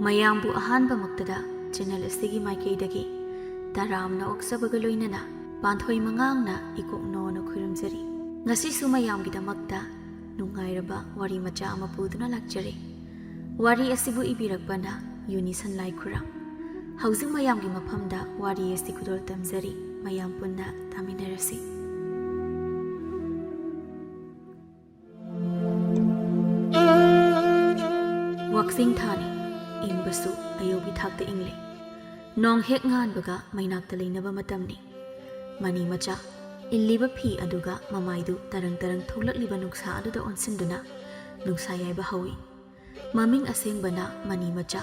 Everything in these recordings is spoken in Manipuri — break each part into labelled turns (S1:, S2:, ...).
S1: ꯃꯌꯥꯝꯕꯨ ꯑꯍꯥꯟꯕꯃꯛꯇꯗ ꯆꯦꯅꯦꯜ ꯑꯁꯤꯒꯤ ꯃꯥꯏꯀꯩꯗꯒꯤ ꯇꯔꯥꯝꯅ ꯑꯣꯛꯆꯕꯒ ꯂꯣꯏꯅꯅ ꯄꯥꯟꯊꯣꯏ ꯃꯉꯥꯡꯅ ꯏꯀꯣꯛꯅꯣꯅ ꯈꯨꯔꯨꯝꯖꯔꯤ꯫ ꯉꯁꯤꯁꯨ ꯃꯌꯥꯝꯒꯤꯗꯃꯛꯇ ꯅꯨꯡꯉꯥꯏꯔꯕ ꯋꯥꯔꯤ ꯃꯆꯥ ꯑꯃ ꯄꯨꯗꯨꯅ ꯂꯥꯛꯆꯔꯤ꯫ ꯋꯥꯔꯤ ꯑꯁꯤꯕꯨ ꯏꯕꯤꯔꯛꯄꯅ ꯌꯨꯅꯤꯁꯟ ꯂꯥꯏꯈꯨꯔꯝ꯫ ꯍꯧꯖꯤꯛ ꯃꯌꯥꯝꯒꯤ ꯃꯐꯝꯗ ꯋꯥꯔꯤ ꯑꯁꯤ ꯈꯨꯗꯣꯜ ꯇꯝꯖꯔꯤ꯫ ꯃꯌꯥꯝ ꯄꯨꯟꯅ ꯇꯥꯃꯤꯟꯅꯔꯁꯤ꯫ ꯋꯥꯛꯆꯤꯡ ꯊꯥꯅꯤ, ꯏꯪꯕꯁꯨ ꯑꯌꯧꯕꯤ ꯊꯥꯛꯇ ꯏꯪꯂꯦ꯫ ꯅꯣꯡ ꯍꯦꯛ ꯉꯥꯟꯕꯒ ꯃꯩꯅꯥꯛꯇ ꯂꯩꯅꯕ ꯃꯇꯝꯅꯤ꯫ ꯃꯅꯤ ꯃꯆꯥ ꯏꯜꯂꯤꯕ ꯐꯤ ꯑꯗꯨꯒ ꯃꯃꯥꯏꯗꯨ ꯇꯔꯪ ꯇꯔꯪ ꯊꯣꯛꯂꯛꯂꯤꯕ ꯅꯨꯡꯁꯥ ꯑꯗꯨꯗ ꯑꯣꯟꯁꯤꯟꯗꯨꯅ ꯅꯨꯡꯁꯥ ꯌꯥꯏꯕ ꯍꯧꯏ꯫ ꯃꯃꯤꯡ ꯑꯁꯦꯡꯕꯅ ꯃꯅꯤ ꯃꯆꯥ,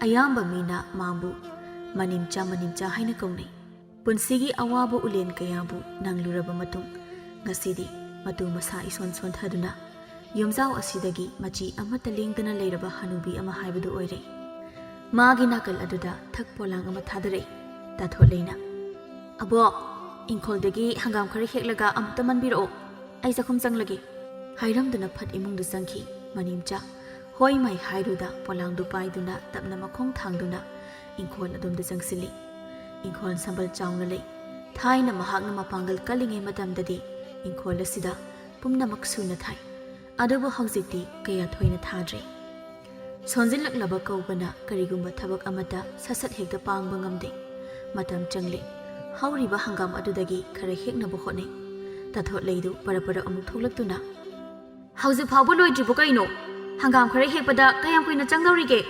S1: ꯑꯌꯥꯝꯕ ꯃꯤꯅ ꯃꯥꯕꯨ ꯃꯅꯤꯝꯆꯥ ꯍꯥꯏꯅ ꯀꯧꯅꯩ꯫ ꯄꯨꯟꯁꯤꯒꯤ ꯑꯋꯥꯕ ꯎꯂꯦꯟ ꯀꯌꯥꯕꯨ ꯅꯪꯂꯨꯔꯕ ꯃꯇꯨꯡ ꯉꯁꯤꯗꯤ ꯃꯇꯨ ꯃꯁꯥ ꯏꯁꯣꯟ ꯁꯣꯟꯊꯗꯨꯅ ꯌꯨꯝꯖꯥꯎ ꯑꯁꯤꯗꯒꯤ ꯃꯆꯤ ꯑꯃꯠꯇ ꯂꯦꯡꯗꯅ ꯂꯩꯔꯕ ꯍꯅꯨꯕꯤ ꯑꯃ ꯍꯥꯏꯕꯗꯨ ꯑꯣꯏꯔꯦ꯫ ꯃꯥꯒꯤ ꯅꯥꯀꯜ ꯑꯗꯨꯗ ꯊꯛ ꯄꯣꯂꯥꯡ ꯑꯃ ꯊꯥꯗꯔꯛꯏ꯫ ꯇꯥꯊꯣꯠꯂꯩꯅ "ꯑꯕꯣꯛ, ꯏꯪꯈꯣꯜꯗꯒꯤ ꯍꯪꯒꯥꯝ ꯈꯔ ꯍꯦꯛꯂꯒ ꯑꯃꯨꯛꯇ ꯃꯟꯕꯤꯔꯛꯑꯣ, ꯑꯩ ꯆꯥꯛꯈꯨꯝ ꯆꯪꯂꯒꯦ" ꯍꯥꯏꯔꯝꯗꯨꯅ ꯐꯠ ꯏꯃꯨꯡꯗ ꯆꯪꯈꯤ꯫ ꯃꯅꯤꯝꯆꯥ ꯍꯣꯏ ꯃꯥꯏ ꯍꯥꯏꯔꯨꯗ ꯄꯣꯂꯥꯡꯗꯨ ꯄꯥꯏꯗꯨꯅ ꯇꯞꯅ ꯃꯈꯣꯡ ꯊꯥꯡꯗꯨꯅ ꯏꯪꯈꯣꯜ ꯑꯗꯣꯝꯗ ꯆꯪꯁꯤꯜꯂꯤ꯫ ꯏꯪꯈꯣꯜ ꯁꯝꯕꯜ ꯆꯥꯎꯅ ꯂꯩ꯫ ꯊꯥꯏꯅ ꯃꯍꯥꯛꯅ ꯃꯄꯥꯡꯒꯜ ꯀꯜꯂꯤꯉꯩ ꯃꯇꯝꯗꯗꯤ ꯏꯪꯈꯣꯜ ꯑꯁꯤꯗ ꯄꯨꯝꯅꯃꯛ ꯁꯨꯅ ꯊꯥꯏ꯫ ꯑꯗꯨꯕꯨ ꯍꯧꯖꯤꯛꯇꯤ ꯀꯌꯥ ꯊꯣꯏꯅ ꯊꯥꯗ꯭ꯔꯦ꯫ ꯁꯣꯟꯖꯤꯜꯂꯛꯂꯕ ꯀꯧꯕꯅ ꯀꯔꯤꯒꯨꯝꯕ ꯊꯕꯛ ꯑꯃꯠꯇ ꯁꯠ ꯍꯦꯛꯇ ꯄꯥꯡꯕ ꯉꯝꯗꯦ꯫ ꯃꯇꯝ ꯆꯪꯂꯦ꯫ ꯍꯧꯔꯤꯕ ꯍꯪꯒꯥꯝ ꯑꯗꯨꯗꯒꯤ ꯈꯔ ꯍꯦꯛꯅꯕ ꯍꯣꯠꯅꯩ꯫ ꯇꯥꯊꯣꯠꯂꯩꯗꯨ ꯄꯔꯞ ꯑꯃꯨꯛ ꯊꯣꯛꯂꯛꯇꯨꯅ "ꯍꯧꯖꯤꯛ ꯐꯥꯎꯕ ꯂꯣꯏꯗ꯭ꯔꯤꯕꯣ ꯀꯩꯅꯣ? ꯍꯪꯒꯥꯝ ꯈꯔ ꯍꯦꯛꯄꯗ ꯀꯌꯥꯝ ꯀꯨꯏꯅ ꯆꯪꯗꯧꯔꯤꯒꯦ?"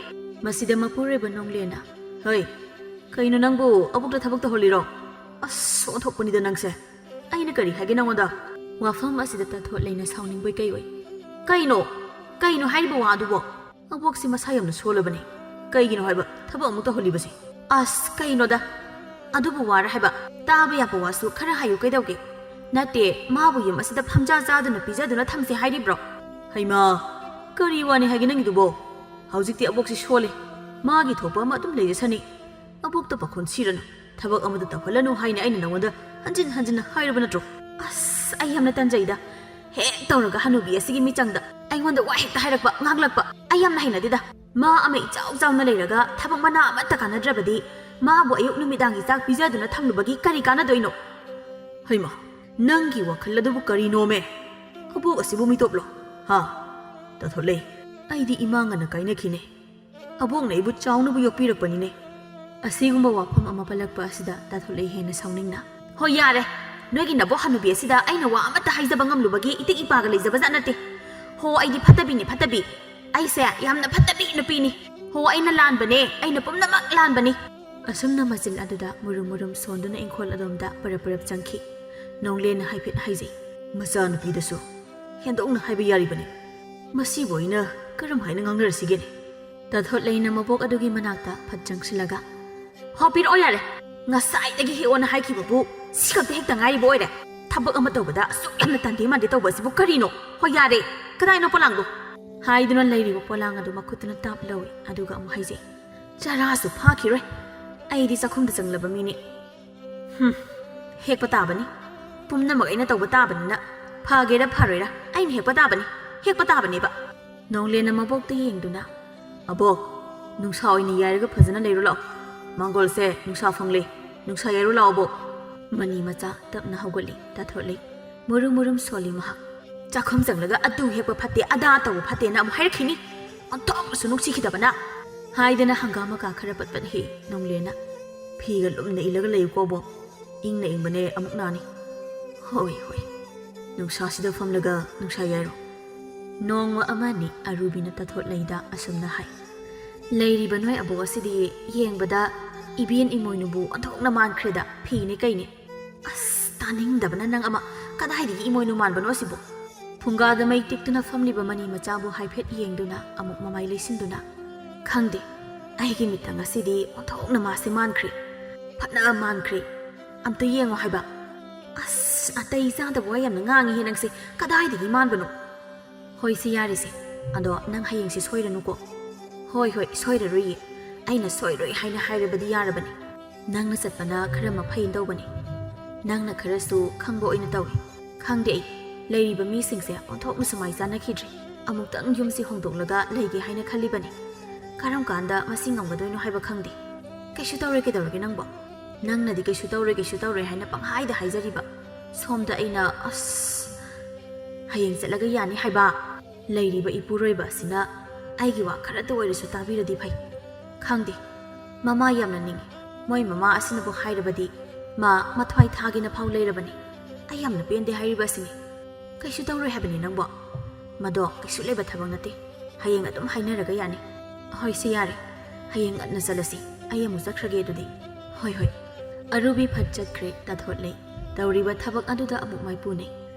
S1: ꯃꯁꯤꯗ ꯃꯄꯨꯔꯣꯏꯕ ꯅꯣꯡꯂꯦꯟꯅ "ꯍꯩ, ꯀꯩꯅꯣ ꯅꯪꯕꯨ ꯑꯕꯨꯛꯇ ꯊꯕꯛ ꯇꯧꯍꯜꯂꯤꯔꯣ? ꯑꯁ ꯑꯣꯟꯊꯣꯛꯄꯅꯤꯗ ꯅꯪꯁꯦ! ꯑꯩꯅ ꯀꯔꯤ ꯍꯥꯏꯒꯦ ꯅꯪꯉꯣꯟꯗ?" ꯋꯥꯐꯝ ꯑꯁꯤꯗ ꯇꯥꯊꯣꯠꯂꯩꯅ ꯁꯥꯎꯅꯤꯡꯕꯣꯏ ꯀꯩꯑꯣꯏ "ꯀꯩꯅꯣ ꯍꯥꯏꯔꯤꯕ ꯋꯥ ꯑꯗꯨꯕꯣ? ꯑꯕꯣꯛꯁꯤ ꯃꯁꯥ ꯌꯥꯝꯅ ꯁꯣꯜꯂꯕꯅꯦ꯫ ꯀꯩꯒꯤꯅꯣ ꯍꯥꯏꯕ ꯊꯕꯛ ꯑꯃꯨꯛ ꯇꯧꯍꯜꯂꯤꯕꯁꯦ? ꯑꯁ ꯀꯩꯅꯣꯗ, ꯑꯗꯨꯕꯨ ꯋꯥꯔ ꯍꯥꯏꯕ ꯇꯥꯕ ꯌꯥꯕ ꯋꯥꯁꯨ ꯈꯔ ꯍꯥꯏꯌꯨ ꯀꯩꯗꯧꯒꯦ? ꯅꯠꯇꯦ ꯃꯥꯕꯨ ꯌꯨꯝ ꯑꯁꯤꯗ ꯐꯝꯖꯥ ꯆꯥꯗꯨꯅ ꯄꯤꯖꯗꯨꯅ ꯊꯝꯁꯦ ꯍꯥꯏꯔꯤꯕ꯭ꯔꯣ?" "ꯍꯩꯃꯥ, ꯀꯔꯤ ꯋꯥꯅꯤ ꯍꯥꯏꯒꯦ ꯅꯪꯒꯤꯗꯨꯕꯣ? ꯍꯧꯖꯤꯛꯇꯤ ꯑꯕꯣꯛꯁꯤ ꯁꯣꯜꯂꯦ, ꯃꯥꯒꯤ ꯊꯣꯛꯄ ꯑꯃ ꯑꯗꯨꯝ ꯂꯩꯖꯁꯅꯤ꯫ ꯑꯕꯣꯛꯇ ꯄꯥꯈꯣꯟ ꯁꯤꯔꯅꯨ, ꯊꯕꯛ ꯑꯃꯗ ꯇꯧꯍꯜꯂꯅꯨ ꯍꯥꯏꯅ ꯑꯩꯅ ꯅꯉꯣꯟꯗ ꯍꯟꯖꯤꯟ ꯍꯥꯏꯔꯕ ꯅꯠꯇ꯭ꯔꯣ?" ꯑꯁ ꯑꯩ ꯌꯥꯝꯅ ꯇꯟꯖꯩꯗ, ꯍꯦꯛ ꯇꯧꯔꯒ ꯍꯅꯨꯕꯤ ꯑꯁꯤꯒꯤ ꯃꯤꯆꯪꯗ ꯑꯩꯉꯣꯟꯗ ꯋꯥ ꯍꯦꯛꯇ ꯍꯥꯏꯔꯛꯄ, ꯉꯥꯡꯂꯛꯄ ꯑꯩ ꯌꯥꯝꯅ ꯍꯩꯅꯗꯦꯗ꯫ ꯃꯥ ꯑꯃ ꯏꯆꯥꯎ ꯆꯥꯎꯅ ꯂꯩꯔꯒ ꯊꯕꯛ ꯃꯅꯥ ꯑꯃꯠꯇ ꯀꯥꯟꯅꯗ꯭ꯔꯕꯗꯤ ꯃꯥꯕꯨ ꯑꯌꯨꯛ ꯅꯨꯃꯤꯗꯥꯡꯒꯤ ꯆꯥꯛ ꯄꯤꯖꯗꯨꯅ ꯊꯝꯂꯨꯕꯒꯤ ꯀꯔꯤ ꯀꯥꯟꯅꯗꯣꯏꯅꯣ? ꯍꯩꯃꯥ, ꯅꯪꯒꯤ ꯋꯥꯈꯜ ꯑꯗꯨꯕꯨ ꯀꯔꯤꯅꯣꯃꯦ? ꯑꯕꯣꯛ ꯑꯁꯤꯕꯨ ꯃꯤꯇꯣꯞꯂꯣ? ꯍꯥ? ꯇꯥꯊꯣꯠꯂꯩ, ꯑꯩꯗꯤ ꯏꯃꯥ ꯉꯟꯅ ꯀꯥꯏꯅꯈꯤꯅꯦ꯫ ꯑꯕꯣꯛꯅ ꯑꯩꯕꯨ ꯆꯥꯎꯅꯕꯨ ꯌꯣꯛꯄꯤꯔꯛꯄꯅꯤꯅꯦ꯫ ꯑꯁꯤꯒꯨꯝꯕ ꯋꯥꯐꯝ ꯑꯃ ꯄꯜꯂꯛꯄ ꯑꯁꯤꯗ ꯇꯥꯊꯣꯠꯂꯩ ꯍꯦꯟꯅ ꯁꯥꯎꯅꯤꯡꯅ "ꯍꯣꯏ ꯌꯥꯔꯦ, ꯅꯣꯏꯒꯤ ꯅꯕꯣꯛ ꯍꯅꯨꯕꯤ ꯑꯁꯤꯗ ꯑꯩꯅ ꯋꯥ ꯑꯃꯠꯇ ꯍꯥꯏꯖꯕ ꯉꯝꯂꯨꯕꯒꯤ ꯏꯇꯤꯛ ꯏꯄꯥꯒ ꯂꯩꯖꯕꯖꯥꯠ ꯅꯠꯇꯦ꯫ ꯍꯣ ꯑꯩꯗꯤ ꯐꯠꯇꯕꯤꯅꯤ, ꯐꯠꯇꯕꯤ, ꯑꯩꯁꯦ ꯌꯥꯝꯅ ꯐꯠꯇꯕꯤ ꯅꯨꯄꯤꯅꯤ꯫ ꯍꯣ ꯑꯩꯅ ꯂꯥꯟꯕꯅꯦ, ꯑꯩꯅ ꯄꯨꯝꯅꯃꯛ ꯂꯥꯟꯕꯅꯤ." ꯑꯁꯨꯝꯅ ꯃꯆꯤꯟ ꯑꯗꯨꯗ ꯃꯨꯔꯨꯝ ꯁꯣꯟꯗꯨꯅ ꯏꯪꯈꯣꯜ ꯑꯗꯣꯝꯗ ꯄꯔꯞ ꯆꯪꯈꯤ꯫ ꯅꯣꯡꯂꯦꯟꯅ ꯍꯥꯏꯐꯦꯠ ꯍꯥꯏꯖꯩ "ꯃꯆꯥꯅꯨꯄꯤꯗꯁꯨ ꯍꯦꯟꯗꯣꯛꯅ ꯍꯥꯏꯕ ꯌꯥꯔꯤꯕꯅꯤ꯫ ꯃꯁꯤꯕꯨ ꯑꯩꯅ ꯀꯔꯝ ꯍꯥꯏꯅ ꯉꯥꯡꯅꯔꯁꯤꯒꯦꯅꯦ?" ꯇꯥꯊꯣꯠꯂꯩꯅ ꯃꯕꯣꯛ ꯑꯗꯨꯒꯤ ꯃꯅꯥꯛꯇ ꯐꯠ ꯆꯪꯁꯤꯜꯂꯒ "ꯍꯣ ꯄꯤꯔꯛꯑꯣ ꯌꯥꯔꯦ, ꯉꯁꯥꯏꯗꯒꯤ ꯍꯦꯛꯑꯣꯅ ꯍꯥꯏꯈꯤꯕꯕꯨ ꯁꯤ ꯈꯛꯇ ꯍꯦꯛꯇ ꯉꯥꯏꯔꯤꯕ ꯑꯣꯏꯔꯦ꯫ ꯊꯕꯛ ꯑꯃ ꯇꯧꯕꯗ ꯑꯁꯨꯛ ꯌꯥꯝꯅ ꯇꯥꯟꯗꯦ ꯃꯥꯟꯗꯦ ꯇꯧꯕ ꯑꯁꯤꯕꯨ ꯀꯔꯤꯅꯣ? ꯍꯣ ꯌꯥꯔꯦ, ꯀꯗꯥꯏꯅꯣ ꯄꯣꯂꯥꯡꯗꯣ?" ꯍꯥꯏꯗꯨꯅ ꯂꯩꯔꯤꯕ ꯄꯣꯂꯥꯡ ꯑꯗꯨ ꯃꯈꯨꯠꯇꯨꯅ ꯇꯥꯞ ꯂꯧꯏ꯫ ꯑꯗꯨꯒ ꯑꯃꯨꯛ ꯍꯥꯏꯖꯩ "ꯆꯔꯥꯁꯨ ꯐꯥꯈꯤꯔꯣꯏ, ꯑꯩꯗꯤ ꯆꯥꯛꯈꯨꯝꯗ ꯆꯪꯂꯕ ꯃꯤꯅꯤ꯫ ꯍꯦꯛꯄ ꯇꯥꯕꯅꯤ, ꯄꯨꯝꯅꯃꯛ ꯑꯩꯅ ꯇꯧꯕ ꯇꯥꯕꯅꯤꯅ, ꯐꯒꯦꯔꯥ ꯐꯔꯣꯏꯔꯥ ꯑꯩꯅ ꯍꯦꯛꯄ ꯇꯥꯕꯅꯤ, ꯍꯦꯛꯄ ꯇꯥꯕꯅꯦꯕ." ꯅꯣꯡꯂꯦꯟꯅ ꯃꯕꯣꯛꯇ ꯌꯦꯡꯗꯨꯅ "ꯑꯕꯣꯛ, ꯅꯨꯡꯁꯥ ꯑꯣꯏꯅ ꯌꯥꯏꯔꯒ ꯐꯖꯅ ꯂꯩꯔꯨ ꯂꯥꯛꯑꯣ꯫ ꯃꯥꯡꯒꯣꯜꯁꯦ ꯅꯨꯡꯁꯥ ꯐꯪꯂꯦ, ꯅꯨꯡꯁꯥ ꯌꯥꯏꯔꯨ ꯂꯥꯛꯑꯣ ꯑꯕꯣꯛ." ꯃꯅꯤ ꯃꯆꯥ ꯇꯞꯅ ꯍꯧꯒꯠꯂꯤ꯫ ꯇꯥꯊꯣꯠꯂꯩ ꯃꯨꯔꯨꯝ ꯁꯣꯜꯂꯤ ꯃꯍꯥꯛ꯫ ꯆꯥꯛꯈꯨꯝ ꯆꯪꯂꯒ ꯑꯗꯨ ꯍꯦꯛꯄ ꯐꯠꯇꯦ, ꯑꯗꯥ ꯇꯧꯕ ꯐꯠꯇꯦꯅ ꯑꯃꯨꯛ ꯍꯥꯏꯔꯛꯈꯤꯅꯤ, ꯑꯣꯟꯊꯣꯛꯅꯁꯨ ꯅꯨꯡꯁꯤꯈꯤꯗꯕꯅ ꯍꯥꯏꯗꯅ ꯍꯪꯒꯥꯝ ꯃꯀꯥ ꯈꯔ ꯄꯠ ꯍꯦꯛ ꯅꯣꯡꯂꯦꯟꯅ "ꯐꯤꯒ ꯂꯨꯝꯅ ꯏꯜꯂꯒ ꯂꯩꯌꯨꯀꯣ ꯑꯕꯣꯛ, ꯏꯪꯅ ꯏꯪꯕꯅꯦ ꯑꯃꯨꯛ ꯅꯥꯅꯤ." "ꯍꯣꯏ, ꯅꯨꯡꯁꯥꯁꯤꯗ ꯐꯝꯂꯒ ꯅꯨꯡꯁꯥ ꯌꯥꯏꯔꯣ." ꯅꯣꯡꯃ ꯑꯃꯅꯤ ꯑꯔꯨꯕꯤꯅ ꯇꯥꯊꯣꯠꯂꯩꯗ ꯑꯁꯨꯝꯅ ꯍꯥꯏ "ꯂꯩꯔꯤꯕ ꯅꯣꯏ ꯑꯕꯣꯛ ꯑꯁꯤꯗꯤ ꯌꯦꯡꯕꯗ ꯏꯕꯦꯟ ꯏꯃꯣꯏꯅꯨꯕꯨ ꯑꯣꯟꯊꯣꯛꯅ ꯃꯥꯟꯈ꯭ꯔꯦꯗ, ꯐꯤꯅꯦ ꯀꯩꯅꯦ." "ꯑꯁ ꯇꯥꯅꯤꯡꯗꯕꯅ ꯅꯪ ꯑꯃ, ꯀꯗꯥꯏꯗꯒꯤ ꯏꯃꯣꯏꯅꯨ ꯃꯥꯟꯕꯅꯣ ꯑꯁꯤꯕꯨ?" ꯐꯨꯡꯒꯥꯗ ꯃꯩ ꯇꯤꯛꯇꯨꯅ ꯐꯝꯂꯤꯕ ꯃꯅꯤ ꯃꯆꯥꯕꯨ ꯍꯥꯏꯐꯦꯠ ꯌꯦꯡꯗꯨꯅ ꯑꯃꯨꯛ ꯃꯃꯥꯏ ꯂꯩꯁꯤꯟꯗꯨꯅ "ꯈꯪꯗꯦ, ꯑꯩꯒꯤ ꯃꯤꯠꯇ ꯉꯁꯤꯗꯤ ꯑꯣꯟꯊꯣꯛꯅ ꯃꯥꯁꯦ ꯃꯥꯟꯈ꯭ꯔꯦ, ꯐꯅ ꯃꯥꯟꯈ꯭ꯔꯦ, ꯑꯝꯇ ꯌꯦꯡꯉꯣ ꯍꯥꯏꯕ." "ꯑꯁ ꯑꯇꯩ ꯆꯥꯗꯕ ꯋꯥ ꯌꯥꯝꯅ ꯉꯥꯡꯉꯤꯍꯦ ꯅꯪꯁꯦ, ꯀꯗꯥꯏꯗꯒꯤ ꯃꯥꯟꯕꯅꯣ?" "ꯍꯣꯏ ꯁꯤ ꯌꯥꯔꯤꯁꯦ, ꯑꯗꯣ ꯅꯪ ꯍꯌꯦꯡꯁꯤ ꯁꯣꯏꯔꯅꯨꯀꯣ." "ꯍꯣꯏ ꯁꯣꯏꯔꯔꯣꯏꯌꯦ, ꯑꯩꯅ ꯁꯣꯏꯔꯣꯏ ꯍꯥꯏꯅ ꯍꯥꯏꯔꯕꯗꯤ ꯌꯥꯔꯕꯅꯤ꯫ ꯅꯪꯅ ꯆꯠꯄꯅ ꯈꯔ ꯃꯐꯩ ꯇꯧꯕꯅꯤ, ꯅꯪꯅ ꯈꯔꯁꯨ ꯈꯪꯕ ꯑꯣꯏꯅ ꯇꯧꯏ꯫ ꯈꯪꯗꯦ ꯑꯩ, ꯂꯩꯔꯤꯕ ꯃꯤꯁꯤꯡꯁꯦ ꯑꯣꯟꯊꯣꯛꯅ ꯁꯨꯃꯥꯏ ꯆꯥꯅꯈꯤꯗ꯭ꯔꯤ꯫ ꯑꯃꯨꯛꯇꯪ ꯌꯨꯝꯁꯤ ꯍꯣꯡꯗꯣꯛꯂꯒ ꯂꯩꯒꯦ ꯍꯥꯏꯅ ꯈꯜꯂꯤꯕꯅꯤ꯫ ꯀꯔꯝ ꯀꯥꯟꯗ ꯃꯁꯤ ꯉꯝꯒꯗꯣꯏꯅꯣ ꯍꯥꯏꯕ ꯈꯪꯗꯦ ꯀꯩꯁꯨ ꯇꯧꯔꯣꯏ ꯀꯩꯗꯧꯔꯒꯦ ꯅꯪꯕꯣ ꯅꯪꯅꯗꯤ ꯀꯩꯁꯨ ꯇꯧꯔꯣꯏ ꯍꯥꯏꯅ ꯄꯪꯍꯥꯏꯗ ꯍꯥꯏꯖꯔꯤꯕ ꯁꯣꯝꯗ ꯑꯩꯅ ꯍꯌꯦꯡ ꯆꯠꯂꯒ ꯌꯥꯅꯤ ꯍꯥꯏꯕ ꯂꯩꯔꯤꯕ ꯏꯄꯨꯔꯣꯏꯕ ꯑꯁꯤꯅ ꯑꯩꯒꯤ ꯋꯥ ꯈꯔꯇ ꯑꯣꯏꯔꯁꯨ ꯇꯥꯕꯤꯔꯗꯤ ꯐꯩ ꯈꯪꯗꯦ ꯃꯃꯥ ꯌꯥꯝꯅ ꯅꯤꯡꯉꯤ ꯃꯣꯏ ꯃꯃꯥ ꯑꯁꯤꯅꯕꯨ ꯍꯥꯏꯔꯕꯗꯤ ꯃꯥ ꯃꯊ꯭ꯋꯥꯏ ꯊꯥꯒꯦꯅ ꯐꯥꯎ ꯂꯩꯔꯕꯅꯤ ꯑꯩ ꯌꯥꯝꯅ ꯄꯦꯟꯗꯦ ꯍꯥꯏꯔꯤꯕ ꯑꯁꯤꯅꯤ ꯀꯩꯁꯨ ꯇꯧꯔꯣꯏ ꯍꯥꯏꯕꯅꯤ ꯅꯪꯕꯣ ꯃꯗꯣ ꯀꯩꯁꯨ ꯂꯩꯕ ꯊꯕꯛ ꯅꯠꯇꯦ ꯍꯌꯦꯡ ꯑꯗꯨꯝ ꯍꯥꯏꯅꯔꯒ ꯌꯥꯅꯤ ꯍꯣꯏ ꯁꯤ ꯌꯥꯔꯦ ꯍꯌꯦꯡ ꯉꯟꯅ ꯆꯠꯂꯁꯤ ꯑꯩ ꯑꯃꯨꯛ ꯆꯠꯈ꯭ꯔꯒꯦ ꯑꯗꯨꯗꯤ ꯍꯣꯏ ꯑꯔꯨꯕꯤ ꯐꯠ ꯆꯠꯈ꯭ꯔꯦ ꯇꯥꯊꯣꯠꯂꯩ ꯇꯧꯔꯤꯕ ꯊꯕꯛ ꯑꯗꯨꯗ ꯑꯃꯨꯛ ꯃꯥꯏꯄꯨꯅꯩ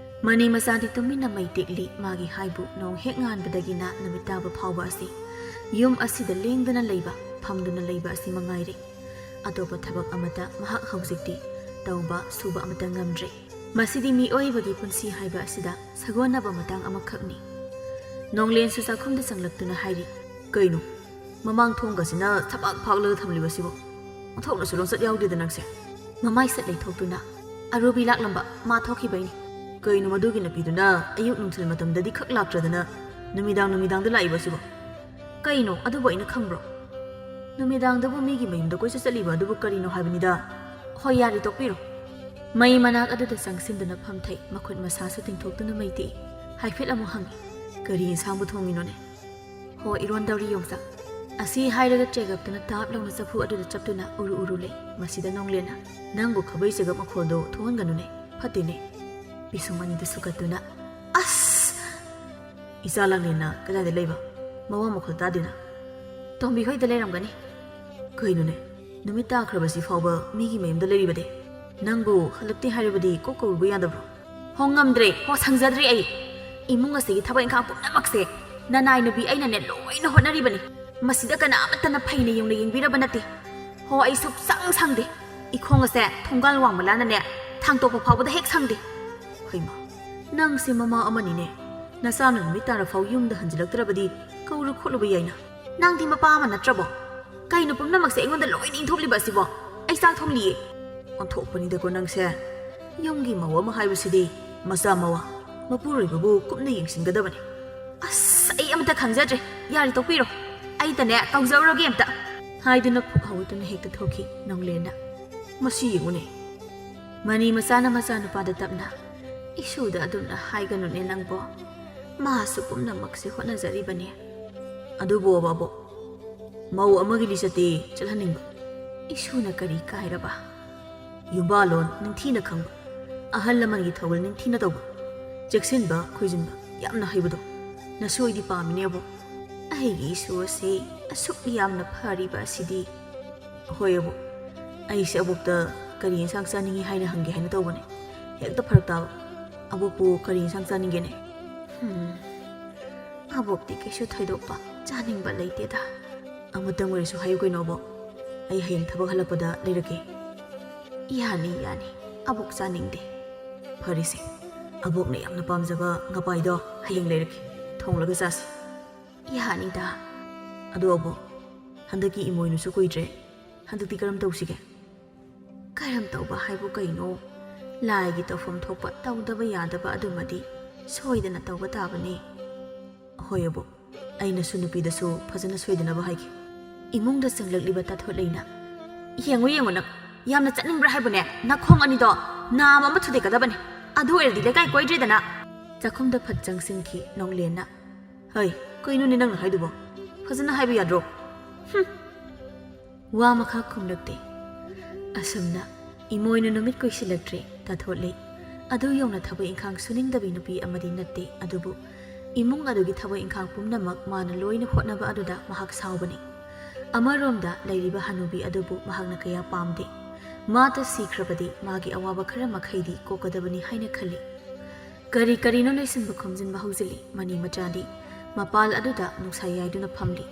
S1: ꯃꯅꯤ ꯃꯆꯥꯗꯤ ꯇꯨꯃꯤꯟꯅ ꯃꯩ ꯇꯦꯛꯂꯤ ꯃꯥꯒꯤ ꯍꯥꯏꯕꯨ ꯅꯣꯡ ꯍꯦꯛ ꯉꯥꯟꯕꯗꯒꯤꯅ ꯅꯨꯃꯤꯠ ꯇꯥꯕ ꯐꯥꯎꯕ ꯑꯁꯤ ꯌꯨꯝ ꯑꯁꯤꯗ ꯂꯦꯡꯗꯅ ꯂꯩꯕ ꯐꯝꯗꯨꯅ ꯂꯩꯕ ꯑꯁꯤ ꯃꯉꯥꯏꯔꯦ ꯑꯇꯣꯞꯄ ꯊꯕꯛ ꯑꯃꯠꯇ ꯃꯍꯥꯛ ꯍꯧꯖꯤꯛꯇꯤ ꯇꯧꯕ ꯁꯨꯕ ꯑꯃꯠꯇ ꯉꯝꯗ꯭ꯔꯦ ꯃꯁꯤꯗꯤ ꯃꯤꯑꯣꯏꯕꯒꯤ ꯄꯨꯟꯁꯤ ꯍꯥꯏꯕ ꯑꯁꯤꯗ ꯁꯥꯒꯣꯟꯅꯕ ꯃꯇꯥꯡ ꯑꯃꯈꯛꯅꯤ ꯅꯣꯡꯂꯦꯟꯁꯨ ꯆꯥꯛꯈꯨꯝꯗ ꯆꯪꯂꯛꯇꯨꯅ ꯍꯥꯏꯔꯤ ꯀꯩꯅꯣ ꯃꯃꯥꯡ ꯊꯣꯡꯒꯁꯤꯅ ꯊꯕꯥꯛ ꯐꯥꯛꯂꯒ ꯊꯝꯂꯤꯕꯁꯤꯕꯣ ꯑꯣꯟꯊꯣꯛꯅꯁꯨ ꯂꯣꯟꯆꯠ ꯌꯥꯎꯗꯦꯗ ꯅꯪꯁꯦ ꯃꯃꯥꯏ ꯁꯠ ꯂꯩꯊꯣꯛꯇꯨꯅ ꯑꯔꯨꯕꯤ ꯂꯥꯛꯂꯝꯕ ꯃꯥ ꯊꯣꯛꯈꯤꯕꯩꯅꯤ ꯀꯩꯅꯣ ꯃꯗꯨꯒꯤ ꯅꯨꯄꯤꯗꯨꯅ ꯑꯌꯨꯛ ꯅꯨꯡꯊꯤꯜ ꯃꯇꯝꯗꯗꯤ ꯈꯛ ꯂꯥꯛꯇ꯭ꯔꯗꯅ ꯅꯨꯃꯤꯗꯥꯡꯗ ꯂꯥꯛꯏꯕꯁꯤꯕꯣ ꯀꯩꯅꯣ ꯑꯗꯨꯕꯨ ꯑꯩꯅ ꯈꯪꯕ꯭ꯔꯣ ꯅꯨꯃꯤꯗꯥꯡꯗꯕꯨ ꯃꯤꯒꯤ ꯃꯌꯨꯝꯗ ꯀꯣꯏꯆꯠ ꯆꯠꯂꯤꯕ ꯑꯗꯨꯕꯨ ꯀꯔꯤꯅꯣ ꯍꯥꯏꯕꯅꯤꯗ ꯍꯣꯏ ꯌꯥꯔꯦ ꯇꯣꯛꯄꯤꯔꯣ ꯃꯩ ꯃꯅꯥꯛ ꯑꯗꯨꯗ ꯆꯪꯁꯤꯟꯗꯨꯅ ꯐꯝꯊꯩ ꯃꯈꯨꯠ ꯃꯁꯥꯁꯨ ꯇꯤꯡꯊꯣꯛꯇꯨꯅ ꯃꯩ ꯇꯦꯛꯏ ꯍꯥꯏꯐꯦꯠ ꯑꯃꯨꯛ ꯍꯪꯉꯤ ꯀꯔꯤ ꯏꯟꯁꯥꯡꯕꯨ ꯊꯣꯡꯉꯤꯅꯣꯅꯦ ꯍꯣ ꯏꯔꯣꯟꯗꯧꯔꯤ ꯌꯣꯡꯆꯥꯛ ꯑꯁꯤ ꯍꯥꯏꯔꯒ ꯆꯦꯒꯞꯇꯨꯅ ꯇꯥꯞ ꯂꯥꯎꯅ ꯆꯐꯨ ꯑꯗꯨꯗ ꯆꯞꯇꯨꯅ ꯎꯔꯨ ꯂꯩ ꯃꯁꯤꯗ ꯅꯣꯡꯂꯦꯟꯅ ꯅꯪꯕꯨ ꯈꯥꯕꯩ ꯆꯦꯒꯞ ꯃꯈꯣꯜꯗꯣ ꯊꯣꯛꯍꯟꯒꯅꯨꯅꯦ ꯐꯠꯇꯦꯅꯦ ꯄꯤꯁꯨꯝ ꯑꯅꯤꯗꯨ ꯁꯨꯀꯠꯇꯨꯅ ꯏꯆꯥ ꯂꯥꯡꯂꯦꯟꯅ ꯀꯗꯥꯏꯗ ꯂꯩꯕ ꯃꯋꯥ ꯃꯈꯣꯜ ꯇꯥꯗꯦꯅ ꯇꯣꯝꯕꯤ ꯍꯣꯏꯗ ꯂꯩꯔꯝꯒꯅꯤ ꯀꯩꯅꯣꯅꯦ ꯅꯨꯃꯤꯠ ꯇꯥꯈ꯭ꯔꯕꯁꯤ ꯐꯥꯎꯕ ꯃꯤꯒꯤ ꯃꯌꯨꯝꯗ ꯂꯩꯔꯤꯕꯗꯤ ꯅꯪꯕꯨ ꯍꯜꯂꯛꯇꯦ ꯍꯥꯏꯔꯕꯗꯤ ꯀꯣꯛ ꯀꯧꯔꯨꯕ ꯌꯥꯗꯕ꯭ꯔꯣ ꯍꯣ ꯉꯝꯗ꯭ꯔꯦ ꯍꯣ ꯁꯪꯖꯗ꯭ꯔꯦ ꯑꯩ ꯏꯃꯨꯡ ꯑꯁꯤꯒꯤ ꯊꯕꯛ ꯏꯪꯈꯥꯡ ꯄꯨꯝꯅꯃꯛꯁꯦ ꯅꯅꯥꯏ ꯅꯨꯄꯤ ꯑꯩꯅꯅꯦ ꯂꯣꯏꯅ ꯍꯣꯠꯅꯔꯤꯕꯅꯤ ꯃꯁꯤꯗ ꯀꯅꯥꯃꯠꯇꯅ ꯐꯩꯅ ꯌꯨꯡꯅ ꯌꯦꯡꯕꯤꯔꯕ ꯅꯠꯇꯦ ꯍꯣ ꯑꯩ ꯁꯨꯛꯁꯪ ꯁꯪꯗꯦ ꯏꯈꯣꯡ ꯑꯁꯦ ꯊꯣꯡꯒꯥꯜ ꯋꯥꯡꯕ ꯂꯥꯟꯅꯅꯦ ꯊꯥꯡꯇꯣꯛꯄ ꯐꯥꯎꯕꯗ ꯍꯦꯛ ꯁꯪꯗꯦ ꯍꯩꯃꯥ ꯅꯪꯁꯦ ꯃꯃꯥ ꯑꯃꯅꯤꯅꯦ ꯅꯆꯥꯅ ꯅꯨꯃꯤꯠ ꯇꯥꯔꯐꯥꯎ ꯌꯨꯝꯗ ꯍꯟꯖꯤꯜꯂꯛꯇ꯭ꯔꯕꯗꯤ ꯀꯧꯔꯨ ꯈꯣꯠꯂꯨꯕ ꯌꯥꯏꯅ ꯅꯪꯗꯤ ꯃꯄꯥ ꯑꯃ ꯅꯠꯇ꯭ꯔꯕꯣ ꯀꯩꯅꯣ ꯄꯨꯝꯅꯃꯛꯁꯦ ꯑꯩꯉꯣꯟꯗ ꯂꯣꯏꯅ ꯏꯟꯊꯣꯛꯂꯤꯕ ꯑꯁꯤꯕꯣ ꯑꯩ ꯆꯥꯛ ꯊꯣꯡꯂꯤꯌꯦ ꯑꯣꯟꯊꯣꯛꯄꯅꯤꯗꯀꯣ ꯅꯪꯁꯦ ꯌꯨꯝꯒꯤ ꯃꯧ ꯑꯃ ꯍꯥꯏꯕꯁꯤꯗꯤ ꯃꯆꯥ ꯃꯋꯥ ꯃꯄꯨꯔꯣꯏꯕꯕꯨ ꯀꯨꯞꯅ ꯌꯦꯡꯁꯤꯟꯒꯗꯕꯅꯤ ꯑꯩ ꯑꯃꯇ ꯈꯪꯖꯗ꯭ꯔꯦ ꯌꯥꯔꯦ ꯇꯣꯛꯄꯤꯔꯣ ꯑꯩꯇꯅꯦ ꯀꯧꯖꯧꯔꯒꯦ ꯑꯝꯇ ꯍꯥꯏꯗꯨꯅ ꯄꯨꯛ ꯍꯧꯒꯠꯇꯨꯅ ꯍꯦꯛꯇ ꯊꯣꯛꯈꯤ ꯅꯣꯡꯂꯦꯟꯅ ꯃꯁꯤ ꯌꯦꯡꯉꯨꯅꯦ ꯃꯅꯤ ꯃꯆꯥꯅ ꯃꯆꯥꯅꯨꯄꯥꯗ ꯇꯞꯅ ꯏꯁꯨꯗ ꯑꯗꯨꯝꯅ ꯍꯥꯏꯒꯅꯨꯅꯦ ꯅꯪꯕꯣ ꯃꯥꯁꯨ ꯄꯨꯝꯅꯃꯛꯁꯦ ꯍꯣꯠꯅꯖꯔꯤꯕꯅꯦ ꯑꯗꯨꯕꯨ ꯑꯕꯣ ꯃꯧ ꯑꯃꯒꯤ ꯂꯤꯆꯠꯇꯤ ꯆꯠꯍꯟꯅꯤꯡꯕ ꯏꯁꯨꯅ ꯀꯔꯤ ꯀꯥꯏꯔꯕ ꯌꯨꯝꯕꯥꯂꯣꯟ ꯅꯤꯡꯊꯤꯅ ꯈꯪꯕ ꯑꯍꯜ ꯂꯃꯟꯒꯤ ꯊꯧꯒꯜ ꯅꯤꯡꯊꯤꯅ ꯇꯧꯕ ꯆꯦꯛꯁꯤꯟꯕ ꯈꯣꯏꯖꯤꯟꯕ ꯌꯥꯝꯅ ꯍꯩꯕꯗꯣ ꯅꯁꯣꯏꯗꯤ ꯄꯥꯝꯃꯤꯅꯦꯕꯣ ꯑꯩꯒꯤ ꯏꯁꯨ ꯑꯁꯤ ꯑꯁꯨꯛ ꯌꯥꯝꯅ ꯐꯔꯤꯕ ꯑꯁꯤꯗꯤ ꯍꯣꯏ ꯑꯕꯣ ꯑꯩꯁꯦ ꯑꯕꯣꯛꯇ ꯀꯔꯤ ꯏꯟꯁꯥꯡ ꯆꯥꯅꯤꯡꯉꯤ ꯍꯥꯏꯅ ꯍꯪꯒꯦ ꯍꯥꯏꯅ ꯇꯧꯕꯅꯦ ꯍꯦꯛꯇ ꯐꯔꯛ ꯇꯥꯕ ꯑꯕꯣꯛꯄꯨ ꯀꯔꯤ ꯏꯟꯁꯥꯡ ꯆꯥꯅꯤꯡꯒꯦꯅꯦ ꯑꯕꯣꯛꯇꯤ ꯀꯩꯁꯨ ꯊꯣꯏꯗꯣꯛꯄ ꯆꯥꯅꯤꯡꯕ ꯂꯩꯇꯦꯗ ꯑꯃꯇꯪ ꯑꯣꯏꯔꯁꯨ ꯍꯥꯏꯌꯨ ꯀꯩꯅꯣ ꯑꯕꯣꯛ ꯑꯩ ꯍꯌꯦꯡ ꯊꯕꯛ ꯍꯜꯂꯛꯄꯗ ꯂꯩꯔꯛꯀꯦ ꯌꯥꯅꯤ ꯑꯕꯣꯛ ꯆꯥꯅꯤꯡꯗꯦ ꯐꯔꯦꯁꯦ ꯑꯕꯣꯛꯅ ꯌꯥꯝꯅ ꯄꯥꯝꯖꯕ ꯉꯄꯥꯏꯗꯣ ꯍꯌꯦꯡ ꯂꯩꯔꯛꯀꯦ ꯊꯣꯡꯂꯒ ꯆꯥꯁꯤ ꯌꯥꯅꯤꯗ ꯑꯗꯣ ꯑꯕꯣꯛ ꯍꯟꯗꯛꯀꯤ ꯏꯃꯣꯏꯅꯨꯁꯨ ꯀꯨꯏꯗ꯭ꯔꯦ ꯍꯟꯗꯛꯇꯤ ꯀꯔꯝ ꯇꯧꯁꯤꯒꯦ ꯀꯔꯝ ꯇꯧꯕ ꯍꯥꯏꯕꯨ ꯀꯩꯅꯣ ꯂꯥꯏꯒꯤ ꯇꯧꯐꯝ ꯊꯣꯛꯄ ꯇꯧꯗꯕ ꯌꯥꯗꯕ ꯑꯗꯨꯃꯗꯤ ꯁꯣꯏꯗꯅ ꯇꯧꯕ ꯇꯥꯕꯅꯤ ꯍꯣꯏ ꯑꯕꯣꯛ ꯑꯩꯅꯁꯨ ꯅꯨꯄꯤꯗꯁꯨ ꯐꯖꯅ ꯁꯣꯏꯗꯅꯕ ꯍꯥꯏꯒꯦ ꯏꯃꯨꯡꯗ ꯆꯪꯂꯛꯂꯤꯕ ꯇꯥꯊꯣꯠꯂꯩꯅ ꯌꯦꯡꯉꯨ ꯅꯪ ꯌꯥꯝꯅ ꯆꯠꯅꯤꯡꯕ꯭ꯔꯥ ꯍꯥꯏꯕꯅꯦ ꯅꯈꯣꯡ ꯑꯅꯤꯗꯣ ꯅꯥꯝ ꯑꯃ ꯊꯨꯗꯦꯛꯀꯗꯕꯅꯤ ꯑꯗꯨ ꯑꯣꯏꯔꯗꯤ ꯂꯩꯀꯥꯏ ꯀꯣꯏꯗ꯭ꯔꯦꯗꯅ ꯆꯥꯛꯈꯨꯝꯗ ꯐꯠ ꯆꯪꯁꯤꯟꯈꯤ ꯅꯣꯡꯂꯦꯟꯅ ꯍꯩ ꯀꯩꯅꯣꯅꯦ ꯅꯪꯅ ꯍꯥꯏꯗꯨꯕꯣ ꯐꯖꯅ ꯍꯥꯏꯕ ꯌꯥꯗ꯭ꯔꯣ ꯋꯥ ꯃꯈꯥ ꯈꯨꯝꯂꯛꯇꯦ ꯑꯁꯨꯝꯅ ꯏꯃꯣꯏꯅꯨ ꯅꯨꯃꯤꯠ ꯀꯨꯏꯁꯤꯜꯂꯛꯇ꯭ꯔꯦ ꯇꯥꯊꯣꯠꯂꯩ ꯑꯗꯨ ꯌꯧꯅ ꯊꯕꯛ ꯏꯪꯈꯥꯡ ꯁꯨꯅꯤꯡꯗꯕꯤ ꯅꯨꯄꯤ ꯑꯃꯗꯤ ꯅꯠꯇꯦ ꯑꯗꯨꯕꯨ ꯏꯃꯨꯡ ꯑꯗꯨꯒꯤ ꯊꯕꯛ ꯏꯪꯈꯥꯡ ꯄꯨꯝꯅꯃꯛ ꯃꯥꯅ ꯂꯣꯏꯅ ꯍꯣꯠꯅꯕ ꯑꯗꯨꯗ ꯃꯍꯥꯛ ꯁꯥꯎꯕꯅꯤ ꯑꯃꯔꯣꯝꯗ ꯂꯩꯔꯤꯕ ꯍꯅꯨꯕꯤ ꯑꯗꯨꯕꯨ ꯃꯍꯥꯛꯅ ꯀꯌꯥ ꯄꯥꯝꯗꯦ ꯃꯥꯇ ꯁꯤꯈ꯭ꯔꯕꯗꯤ ꯃꯥꯒꯤ ꯑꯋꯥꯕ ꯈꯔ ꯃꯈꯩꯗꯤ ꯀꯣꯛꯀꯗꯕꯅꯤ ꯍꯥꯏꯅ ꯈꯜꯂꯤ ꯀꯔꯤꯅꯣ ꯂꯣꯏꯁꯤꯟꯕ ꯈꯣꯝꯖꯤꯟꯕ ꯍꯧꯖꯤꯜꯂꯤ ꯃꯅꯤ ꯃꯆꯥꯗꯤ ꯃꯄꯥꯜ ꯑꯗꯨꯗ ꯅꯨꯡꯁꯥ ꯌꯥꯏꯗꯨꯅ ꯐꯝꯂꯤ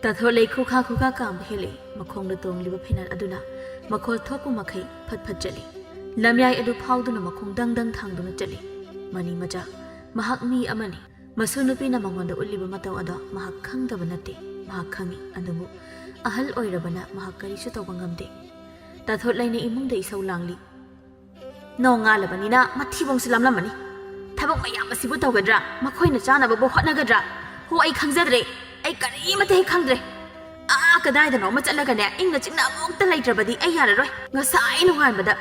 S1: ꯇꯥꯊꯣꯠꯂꯩ ꯈꯨꯈꯥ ꯀꯥꯝꯕ ꯍꯦꯜꯂꯤ ꯃꯈꯣꯡꯗ ꯇꯣꯡꯂꯤꯕ ꯐꯤꯅꯥꯠ ꯑꯗꯨꯅ ꯃꯈꯣꯜ ꯊꯣꯛꯄ ꯃꯈꯩ ꯐꯠ ꯆꯠꯂꯤ ꯂꯝꯌꯥꯏ ꯑꯗꯨ ꯐꯥꯎꯗꯨꯅ ꯃꯈꯣꯡ ꯗꯪ ꯊꯥꯡꯗꯨꯅ ꯆꯠꯂꯤ ꯃꯅꯤ ꯃꯆꯥ ꯃꯍꯥꯛ ꯃꯤ ꯑꯃꯅꯤ ꯃꯁꯨ ꯅꯨꯄꯤꯅ ꯃꯉꯣꯟꯗ ꯎꯠꯂꯤꯕ ꯃꯇꯧ ꯑꯗꯣ ꯃꯍꯥꯛ ꯈꯪꯗꯕ ꯅꯠꯇꯦ ꯃꯍꯥꯛ ꯈꯪꯏ ꯑꯗꯨꯕꯨ ꯑꯍꯜ ꯑꯣꯏꯔꯕꯅ ꯃꯍꯥꯛ ꯀꯔꯤꯁꯨ ꯇꯧꯕ ꯉꯝꯗꯦ ꯇꯥꯊꯣꯠꯂꯩꯅ ꯏꯃꯨꯡꯗ ꯏꯁꯧ ꯂꯥꯡꯂꯤ ꯅꯣꯡꯉꯥꯜꯂꯕꯅꯤꯅ ꯃꯊꯤꯕꯣꯡꯁꯨ ꯂꯥꯝꯂꯝꯃꯅꯤ ꯊꯕꯛ ꯃꯌꯥꯝ ꯑꯁꯤꯕꯨ ꯇꯧꯒꯗ꯭ꯔꯥ ꯃꯈꯣꯏꯅ ꯆꯥꯅꯕꯕꯨ ꯍꯣꯠꯅꯒꯗ꯭ꯔꯥ ꯍꯣ ꯑꯩ ꯈꯪꯖꯗ꯭ꯔꯦ ꯑꯩ ꯀꯔꯤꯃꯠꯇ ꯍꯦꯛ ꯈꯪꯗ꯭ꯔꯦ ꯀꯗꯥꯏꯗꯅꯣ ꯑꯃ ꯆꯠꯂꯒꯅꯦ ꯏꯪꯅ ꯆꯤꯛꯅ ꯑꯃꯨꯛꯇ ꯂꯩꯇ꯭ꯔꯕꯗꯤ ꯑꯩ ꯌꯥꯔꯔꯣꯏ ꯉꯁꯥꯏ ꯅꯣꯡꯉꯥꯟꯕꯗ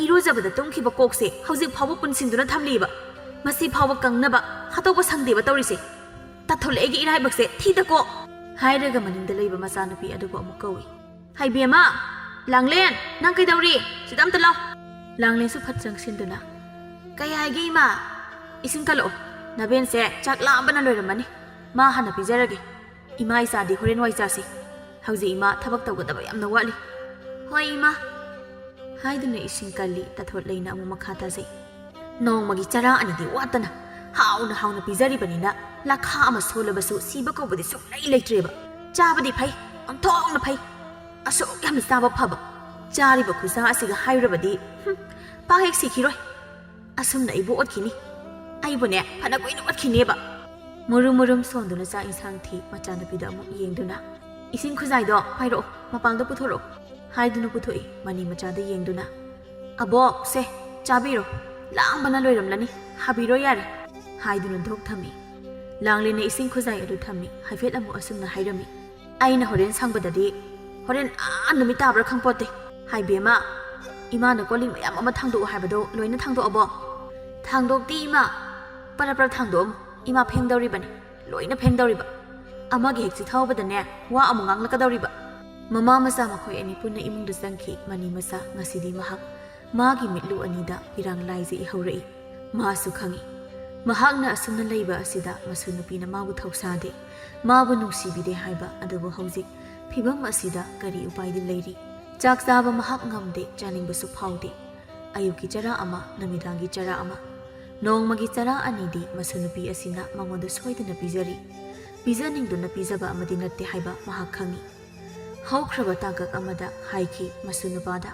S1: ꯏꯔꯨꯖꯕꯗ ꯇꯨꯝꯈꯤꯕ ꯀꯣꯛꯁꯦ ꯍꯧꯖꯤꯛ ꯐꯥꯎꯕ ꯄꯨꯟꯁꯤꯟꯗꯨꯅ ꯊꯝꯂꯤꯕ ꯃꯁꯤ ꯐꯥꯎꯕ ꯀꯪꯅꯕ ꯍꯥꯠꯇꯣꯛꯄ ꯁꯪꯗꯦꯕ ꯇꯧꯔꯤꯁꯦ ꯇꯥꯊꯣꯛꯂꯦ ꯑꯩꯒꯤ ꯏꯔꯥꯏꯕꯛꯁꯦ ꯊꯤꯗꯀꯣ ꯍꯥꯏꯔꯒ ꯃꯅꯤꯡꯗ ꯂꯩꯕ ꯃꯆꯥꯅꯨꯄꯤ ꯑꯗꯨꯕꯨ ꯑꯃꯨꯛ ꯀꯧꯏ ꯍꯩꯕꯦꯝꯃ ꯂꯥꯡꯂꯦꯟ ꯅꯪ ꯀꯩꯗꯧꯔꯤ ꯁꯤꯗ ꯑꯝꯇ ꯂꯥꯎ ꯂꯥꯡꯂꯦꯟꯁꯨ ꯐꯠ ꯆꯪꯁꯤꯟꯗꯨꯅ ꯀꯩ ꯍꯥꯏꯒꯦ ꯏꯃꯥ ꯏꯁꯤꯡ ꯀꯜꯂꯛꯑꯣ ꯅꯕꯦꯟꯁꯦ ꯆꯥꯛ ꯂꯥꯝꯕꯅ ꯂꯣꯏꯔꯝꯃꯅꯤ ꯃꯥ ꯍꯥꯟꯅ ꯄꯤꯖꯔꯒꯦ ꯏꯃꯥ ꯏꯆꯥꯗꯤ ꯍꯣꯔꯦꯟ ꯋꯥꯏ ꯆꯥꯁꯤ ꯍꯧꯖꯤꯛ ꯏꯃꯥ ꯊꯕꯛ ꯇꯧꯒꯗꯕ ꯌꯥꯝꯅ ꯋꯥꯠꯂꯤ ꯍꯣꯏ ꯏꯃꯥ ꯍꯥꯏꯗꯨꯅ ꯏꯁꯤꯡ ꯀꯜꯂꯤ ꯇꯥꯊꯣꯠꯂꯩꯅ ꯑꯃꯨꯛ ꯃꯈꯥ ꯇꯥꯖꯩ ꯅꯣꯡꯃꯒꯤ ꯆꯔꯥ ꯑꯅꯤꯗꯤ ꯋꯥꯠꯇꯅ ꯍꯥꯎꯅ ꯍꯥꯎꯅ ꯄꯤꯖꯔꯤꯕꯅꯤꯅ ꯂꯥꯈꯥ ꯑꯃ ꯁꯣꯜꯂꯕꯁꯨ ꯁꯤꯕ ꯀꯧꯕꯗꯤ ꯁꯨꯡꯂꯩ ꯂꯩꯇ꯭ꯔꯦꯕ ꯆꯥꯕꯗꯤ ꯐꯩ ꯑꯣꯟꯊꯣꯛꯅ ꯐꯩ ꯑꯁꯨꯛ ꯌꯥꯝꯅ ꯆꯥꯕ ꯐꯕ ꯆꯥꯔꯤꯕ ꯈꯨꯆꯥ ꯑꯁꯤꯒ ꯍꯥꯏꯔꯨꯔꯕꯗꯤ ꯄꯥꯛ ꯍꯦꯛ ꯁꯤꯈꯤꯔꯣꯏ ꯑꯁꯨꯝꯅ ꯑꯩꯕꯨ ꯑꯣꯠꯈꯤꯅꯤ ꯑꯩꯕꯨꯅꯦ ꯐꯅ ꯀꯨꯏꯅ ꯑꯣꯠꯈꯤꯅꯦꯕ ꯃꯨꯔꯨꯝ ꯃꯨꯔꯨꯝ ꯁꯣꯟꯗꯨꯅ ꯆꯥꯛ ꯏꯟꯁꯥꯡ ꯊꯤ ꯃꯆꯥꯅꯨꯄꯤꯗ ꯑꯃꯨꯛ ꯌꯦꯡꯗꯨꯅ ꯏꯁꯤꯡ ꯈꯨꯖꯥꯏꯗꯣ ꯄꯥꯏꯔꯛꯑꯣ ꯃꯄꯥꯟꯗ ꯄꯨꯊꯣꯔꯛꯑꯣ ꯍꯥꯏꯗꯨꯅ ꯄꯨꯊꯣꯛꯏ ꯃꯅꯤ ꯃꯆꯥꯗ ꯌꯦꯡꯗꯨꯅ ꯑꯕꯣꯛ ꯁꯦ ꯆꯥꯕꯤꯔꯣ ꯂꯥꯡꯕꯅ ꯂꯣꯏꯔꯝꯂꯅꯤ ꯍꯥꯕꯤꯔꯣ ꯌꯥꯔꯦ ꯍꯥꯏꯗꯨꯅ ꯙꯣꯛ ꯊꯝꯃꯤ ꯂꯥꯡꯂꯦꯟꯅ ꯏꯁꯤꯡ ꯈꯨꯖꯥꯏ ꯑꯗꯨ ꯊꯝꯃꯤ ꯍꯥꯏꯐꯦꯠ ꯑꯃꯨꯛ ꯑꯁꯨꯝꯅ ꯍꯥꯏꯔꯝꯃꯤ ꯑꯩꯅ ꯍꯣꯔꯦꯟ ꯁꯪꯕꯗꯗꯤ ꯍꯣꯔꯦꯟ ꯅꯨꯃꯤꯠ ꯇꯥꯕ꯭ꯔꯥ ꯈꯪꯄꯣꯠꯇꯦ ꯍꯥꯏꯕꯦꯝꯃ ꯏꯃꯥꯅ ꯀꯣꯜꯂꯤꯛ ꯃꯌꯥꯝ ꯑꯃ ꯊꯥꯡꯗꯣꯛꯑꯣ ꯍꯥꯏꯕꯗꯣ ꯂꯣꯏꯅ ꯊꯥꯡꯗꯣꯛꯑꯕꯣ ꯊꯥꯡꯗꯣꯛꯇꯤ ꯏꯃꯥ ꯄꯔ ꯄꯔ ꯊꯥꯡꯗꯣꯛꯑꯝꯃꯨ ꯏꯃꯥ ꯐꯦꯡꯗꯧꯔꯤꯕꯅꯤ ꯂꯣꯏꯅ ꯐꯦꯡꯗꯧꯔꯤꯕ ꯑꯃꯒꯤ ꯍꯦꯛ ꯆꯤꯊꯍꯧꯕꯗꯅꯦ ꯋꯥ ꯑꯃꯨꯛ ꯉꯥꯡꯂꯛꯀꯗꯧꯔꯤꯕ ꯃꯃꯥ ꯃꯆꯥ ꯃꯈꯣꯏ ꯑꯅꯤ ꯄꯨꯟꯅ ꯏꯃꯨꯡꯗ ꯆꯪꯈꯤ ꯃꯅꯤ ꯃꯆꯥ ꯉꯁꯤꯗꯤ ꯃꯍꯥꯛ ꯃꯥꯒꯤ ꯃꯤꯠꯂꯨ ꯑꯅꯤꯗ ꯄꯤꯔꯥꯡ ꯂꯥꯏꯖ ꯏꯍꯧꯔꯛꯏ ꯃꯥꯁꯨ ꯈꯪꯏ ꯃꯍꯥꯛꯅ ꯑꯁꯨꯝꯅ ꯂꯩꯕ ꯑꯁꯤꯗ ꯃꯁꯨ ꯅꯨꯄꯤꯅ ꯃꯥꯕꯨ ꯊꯧꯁꯥꯗꯦ ꯃꯥꯕꯨ ꯅꯨꯡꯁꯤꯕꯤꯗꯦ ꯍꯥꯏꯕ ꯑꯗꯨꯕꯨ ꯍꯧꯖꯤꯛ ꯐꯤꯕꯝ ꯑꯁꯤꯗ ꯀꯔꯤ ꯎꯄꯥꯏꯗꯤ ꯂꯩꯔꯤ ꯆꯥꯛ ꯆꯥꯕ ꯃꯍꯥꯛ ꯉꯝꯗꯦ ꯆꯥꯅꯤꯡꯕꯁꯨ ꯐꯥꯎꯗꯦ ꯑꯌꯨꯛꯀꯤ ꯆꯔꯥ ꯑꯃ ꯅꯨꯃꯤꯗꯥꯡꯒꯤ ꯆꯔꯥ ꯑꯃ ꯅꯣꯡꯃꯒꯤ ꯆꯔꯥ ꯑꯅꯤꯗꯤ ꯃꯁꯨ ꯅꯨꯄꯤ ꯑꯁꯤꯅ ꯃꯉꯣꯟꯗ ꯁꯣꯏꯗꯅ ꯄꯤꯖꯔꯤ ꯄꯤꯖꯅꯤꯡꯗꯨꯅ ꯄꯤꯖꯕ ꯑꯃꯗꯤ ꯅꯠꯇꯦ ꯍꯥꯏꯕ ꯃꯍꯥꯛ ꯈꯪꯏ ꯍꯧꯈ꯭ꯔꯕ ꯇꯥꯡꯀꯛ ꯑꯃꯗ ꯍꯥꯏꯈꯤ ꯃꯁꯨ ꯅꯨꯄꯥꯗ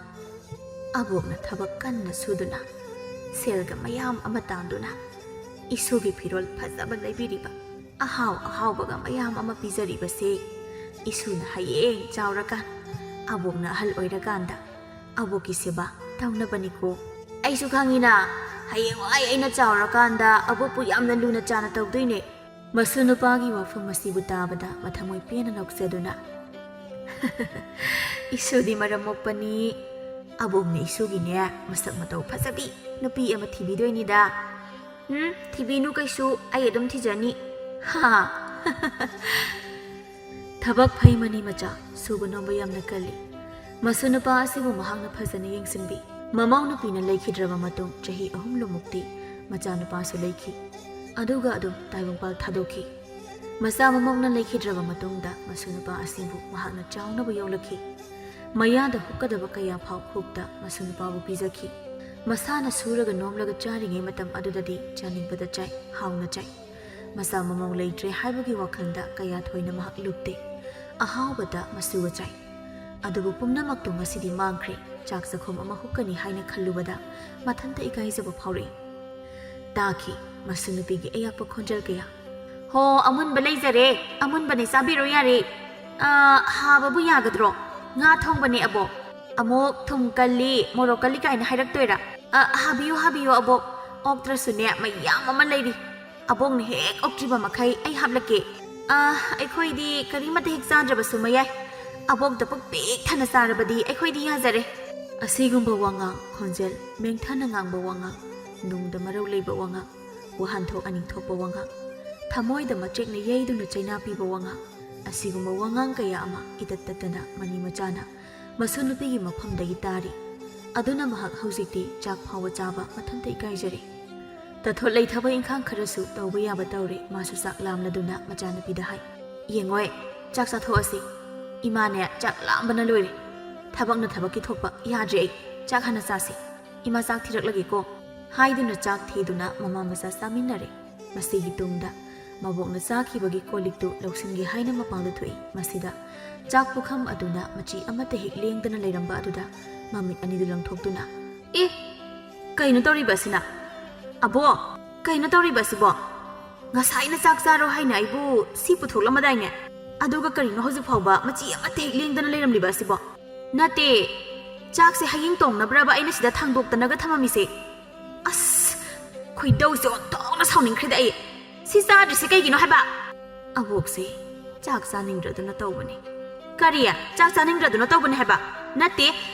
S1: ꯑꯕꯣꯛꯅ ꯊꯕꯛ ꯀꯟꯅ ꯁꯨꯗꯨꯅ ꯁꯦꯜꯒ ꯃꯌꯥꯝ ꯑꯃ ꯇꯥꯟꯗꯨꯅ ꯏꯁꯨꯒꯤ ꯐꯤꯔꯣꯜ ꯐꯖꯕ ꯂꯩꯕꯤꯔꯤꯕ ꯑꯍꯥꯎ ꯑꯍꯥꯎꯕꯒ ꯃꯌꯥꯝ ꯑꯃ ꯄꯤꯖꯔꯤꯕꯁꯦ ꯏꯁꯨꯅ ꯍꯌꯦꯡ ꯆꯥꯎꯔꯀꯥꯟ ꯑꯕꯣꯛꯅ ꯑꯍꯜ ꯑꯣꯏꯔꯀꯥꯟꯗ ꯑꯕꯣꯛꯀꯤ ꯁꯦꯕꯥ ꯇꯧꯅꯕꯅꯤꯀꯣ ꯑꯩꯁꯨ ꯈꯪꯏꯅ ꯍꯌꯦꯡꯋꯥꯏ ꯑꯩꯅ ꯆꯥꯎꯔꯀꯥꯟꯗ ꯑꯕꯣꯛꯄꯨ ꯌꯥꯝꯅ ꯂꯨꯅ ꯆꯥꯅ ꯇꯧꯗꯣꯏꯅꯦ ꯃꯁꯨ ꯅꯨꯄꯥꯒꯤ ꯋꯥꯐꯝ ꯑꯁꯤꯕꯨ ꯇꯥꯕꯗ ꯃꯊꯃꯣꯏ ꯄꯦꯟꯅ ꯅꯣꯛꯆꯗꯨꯅ ꯏꯁꯨꯗꯤ ꯃꯔꯝ ꯃꯣꯛꯄꯅꯤ ꯑꯕꯣꯛꯅ ꯏꯁꯨꯒꯤꯅꯦ ꯃꯁꯛ ꯃꯇꯧ ꯐꯖꯕꯤ ꯅꯨꯄꯤ ꯑꯃ ꯊꯤꯕꯤꯗꯣꯏꯅꯤꯗ ꯊꯤꯕꯤꯅꯨ ꯀꯩꯁꯨ ꯑꯩ ꯑꯗꯨꯝ ꯊꯤꯖꯅꯤ ꯍꯥ ꯊꯕꯛ ꯐꯩ ꯃꯅꯤ ꯃꯆꯥ ꯁꯨꯕ ꯅꯣꯝꯕ ꯌꯥꯝꯅ ꯀꯜꯂꯤ ꯃꯁꯨ ꯅꯨꯄꯥ ꯑꯁꯤꯕꯨ ꯃꯍꯥꯛꯅ ꯐꯖꯅ ꯌꯦꯡꯁꯤꯟꯕꯤ ꯃꯃꯧ ꯅꯨꯄꯤꯅ ꯂꯩꯈꯤꯗ꯭ꯔꯕ ꯃꯇꯨꯡ ꯆꯍꯤ 3ꯂꯨꯃꯨꯛꯇꯤ ꯃꯆꯥꯅꯨꯄꯥꯁꯨ ꯂꯩꯈꯤ ꯑꯗꯨꯒ ꯑꯗꯨꯝ ꯇꯥꯏꯕꯪꯄꯥꯜ ꯊꯥꯗꯣꯛꯈꯤ ꯃꯆꯥ ꯃꯃꯧꯅ ꯂꯩꯈꯤꯗ꯭ꯔꯕ ꯃꯇꯨꯡꯗ ꯃꯁꯨ ꯅꯨꯄꯥ ꯑꯁꯤꯕꯨ ꯃꯍꯥꯛꯅ ꯆꯥꯎꯅꯕ ꯌꯧꯂꯛꯈꯤ ꯃꯌꯥꯗ ꯍꯨꯛꯀꯗꯕ ꯀꯌꯥ ꯐꯥꯎ ꯍꯨꯛꯇ ꯃꯁꯨ ꯅꯨꯄꯥꯕꯨ ꯄꯤꯖꯈꯤ ꯃꯁꯥꯅ ꯁꯨꯔꯒ ꯅꯣꯝꯂꯒ ꯆꯥꯔꯤꯉꯩ ꯃꯇꯝ ꯑꯗꯨꯗꯗꯤ ꯆꯥꯅꯤꯡꯕꯗ ꯆꯥꯏ ꯍꯥꯎꯅ ꯆꯥꯏ ꯃꯆꯥ ꯃꯃꯧ ꯂꯩꯇ꯭ꯔꯦ ꯍꯥꯏꯕꯒꯤ ꯋꯥꯈꯜꯗ ꯀꯌꯥ ꯊꯣꯏꯅ ꯃꯍꯥꯛ ꯂꯨꯞꯇꯦ ꯑꯍꯥꯎꯕꯗ ꯃꯁꯨꯒ ꯆꯥꯏ ꯑꯗꯨꯕꯨ ꯄꯨꯝꯅꯃꯛꯇꯨ ꯉꯁꯤꯗꯤ ꯃꯥꯡꯈ꯭ꯔꯦ ꯆꯥꯛ ꯆꯥꯈꯣꯝ ꯑꯃ ꯍꯨꯛꯀꯅꯤ ꯍꯥꯏꯅ ꯈꯜꯂꯨꯕꯗ ꯃꯊꯟꯇ ꯏꯀꯥꯏꯖꯕ ꯐꯥꯎꯔꯛꯏ ꯇꯥꯈꯤ ꯃꯁꯨ ꯅꯨꯄꯤꯒꯤ ꯑꯌꯥꯛꯄ ꯈꯣꯟꯖꯦꯜ ꯀꯌꯥ ꯍꯣ ꯑꯃꯨꯟꯕ ꯂꯩꯖꯔꯦ ꯑꯃꯨꯟꯕꯅꯦ ꯆꯥꯕꯤꯔꯣ ꯌꯥꯔꯦ ꯍꯥꯕꯕꯨ ꯌꯥꯒꯗ꯭ꯔꯣ ꯉꯥ ꯊꯣꯡꯕꯅꯦ ꯑꯕꯣꯛ ꯑꯃꯨꯛ ꯊꯨꯝ ꯀꯜꯂꯤ ꯃꯣꯔꯣꯛ ꯀꯜꯂꯤ ꯀꯥꯏꯅ ꯍꯥꯏꯔꯛꯇꯣꯏꯔꯥ ꯍꯥꯕꯤꯌꯨ ꯍꯥꯕꯤꯌꯨ ꯑꯕꯣꯛ ꯑꯣꯛꯇ꯭ꯔꯁꯨꯅꯦ ꯃꯌꯥꯝ ꯑꯃ ꯂꯩꯔꯤ ꯑꯕꯣꯛꯅ ꯍꯦꯛ ꯑꯣꯛꯇ꯭ꯔꯤꯕ ꯃꯈꯩ ꯑꯩ ꯍꯥꯞꯂꯛꯀꯦ ꯑꯩꯈꯣꯏꯗꯤ ꯀꯔꯤꯃꯠꯇ ꯍꯦꯛ ꯆꯥꯗ꯭ꯔꯕꯁꯨ ꯃꯌꯥꯏ ꯑꯕꯣꯛꯇ ꯄꯨꯛ ꯄꯤꯛ ꯊꯟꯅ ꯆꯥꯔꯕꯗꯤ ꯑꯩꯈꯣꯏꯗꯤ ꯌꯥꯖꯔꯦ ꯑꯁꯤꯒꯨꯝꯕ ꯋꯥꯉꯥꯡ ꯈꯣꯟꯖꯦꯜ ꯃꯦꯡꯊꯅ ꯉꯥꯡꯕ ꯋꯥꯉꯥꯡ ꯅꯨꯡꯗ ꯃꯔꯧ ꯂꯩꯕ ꯋꯥꯉꯥꯡ ꯋꯥꯍꯟꯊꯣꯛ ꯑꯅꯤ ꯊꯣꯛꯄ ꯋꯥꯉꯥꯡ ꯊꯃꯣꯏꯗ ꯃꯆꯦꯛꯅ ꯌꯩꯗꯨꯅ ꯆꯩꯅꯥ ꯄꯤꯕ ꯋꯥꯉꯥꯡ ꯑꯁꯤꯒꯨꯝꯕ ꯋꯥꯉꯥꯡ ꯀꯌꯥ ꯑꯃ ꯏꯇꯠ ꯇꯠꯇꯅ ꯃꯅꯤ ꯃꯆꯥꯅ ꯃꯁꯨ ꯅꯨꯄꯤꯒꯤ ꯃꯐꯝꯗꯒꯤ ꯇꯥꯔꯤ ꯑꯗꯨꯅ ꯃꯍꯥꯛ ꯍꯧꯖꯤꯛꯇꯤ ꯆꯥꯛ ꯐꯥꯎꯕ ꯆꯥꯕ ꯃꯊꯟꯇ ꯏꯀꯥꯏꯖꯔꯤ ꯇꯊꯣꯠꯂꯩ ꯊꯕꯛ ꯏꯪꯈꯥꯡ ꯈꯔꯁꯨ ꯇꯧꯕ ꯌꯥꯕ ꯇꯧꯔꯤ ꯃꯥꯁꯨ ꯆꯥꯛ ꯂꯥꯝꯂꯗꯨꯅ ꯃꯆꯥꯅꯨꯄꯤꯗ ꯍꯥꯏ ꯌꯦꯡꯉꯣꯏ ꯆꯥꯛ ꯆꯥꯊꯣꯛꯑꯁꯤ ꯏꯃꯥꯅꯦ ꯆꯥꯛ ꯂꯥꯝꯕꯅ ꯂꯣꯏꯔꯦ ꯊꯕꯛꯅ ꯊꯕꯛꯀꯤ ꯊꯣꯛꯄ ꯌꯥꯗ꯭ꯔꯦ ꯑꯩ ꯆꯥꯛ ꯍꯥꯟꯅ ꯆꯥꯁꯤ ꯏꯃꯥ ꯆꯥꯛ ꯊꯤꯔꯛꯂꯒꯦꯀꯣ ꯍꯥꯏꯗꯨꯅ ꯆꯥꯛ ꯊꯤꯗꯨꯅ ꯃꯃꯥ ꯃꯆꯥ ꯆꯥꯃꯤꯟꯅꯔꯦ ꯃꯁꯤꯒꯤ ꯇꯨꯡꯗ ꯃꯕꯣꯛꯅ ꯆꯥꯈꯤꯕꯒꯤ ꯀꯣꯜꯂꯤꯛꯇꯨ ꯂꯧꯁꯤꯟꯒꯦ ꯍꯥꯏꯅ ꯃꯄꯥꯟꯗ ꯊꯣꯛꯏ ꯃꯁꯤꯗ ꯆꯥꯛ ꯄꯨꯈꯝ ꯑꯗꯨꯅ ꯃꯆꯤ ꯑꯃꯠꯇ ꯍꯦꯛ ꯂꯦꯡꯗꯅ ꯂꯩꯔꯝꯕ ꯑꯗꯨꯗ ꯃꯃꯤꯠ ꯑꯅꯤꯗꯨ ꯂꯪꯊꯣꯛꯇꯨꯅ ꯀꯩꯅꯣ ꯇꯧꯔꯤꯕ ꯑꯁꯤꯅ ꯑꯕꯣꯛ ꯀꯩꯅꯣ ꯇꯧꯔꯤꯕ ꯑꯁꯤꯕꯣ ꯉꯁꯥꯏꯅ ꯆꯥꯛ ꯆꯥꯔꯣ ꯍꯥꯏꯅ ꯑꯩꯕꯨ ꯁꯤ ꯄꯨꯊꯣꯛꯂꯝꯃꯗꯥꯏꯅꯦ ꯑꯗꯨꯒ ꯀꯔꯤꯅꯣ ꯍꯧꯖꯤꯛ ꯐꯥꯎꯕ ꯃꯆꯤ ꯑꯃꯠꯇ ꯍꯦꯛ ꯂꯦꯡꯗꯅ ꯂꯩꯔꯝꯂꯤꯕ ꯑꯁꯤꯕꯣ ꯅꯠꯇꯦ ꯆꯥꯛꯁꯦ ꯍꯌꯤꯡ ꯇꯣꯡꯅꯕ꯭ꯔꯕ ꯑꯩꯅ ꯁꯤꯗ ꯊꯥꯡꯗꯣꯛꯇꯅꯒ ꯊꯝꯃꯝꯃꯤꯁꯦ ꯑꯁ ꯈꯣꯏꯗꯧꯁꯦ ꯑꯣꯟꯊꯣꯛꯅ ꯁꯥꯎꯅꯤꯡꯈ꯭ꯔꯦꯗ ꯑꯩ ꯁꯤ ꯆꯥꯗ꯭ꯔꯤꯁꯤ ꯀꯩꯒꯤꯅꯣ ꯍꯥꯏꯕ ꯑꯕꯣꯛꯁꯦ ꯆꯥꯛ ꯆꯥꯅꯤꯡꯗ꯭ꯔꯗꯅ ꯇꯧꯕꯅꯤ ꯀꯔꯤ ꯆꯥꯛ ꯆꯥꯅꯤꯡꯗ꯭ꯔꯗꯨꯅ ꯇꯧꯕꯅꯦ ꯍꯥꯏꯕ ꯅꯠꯇꯦ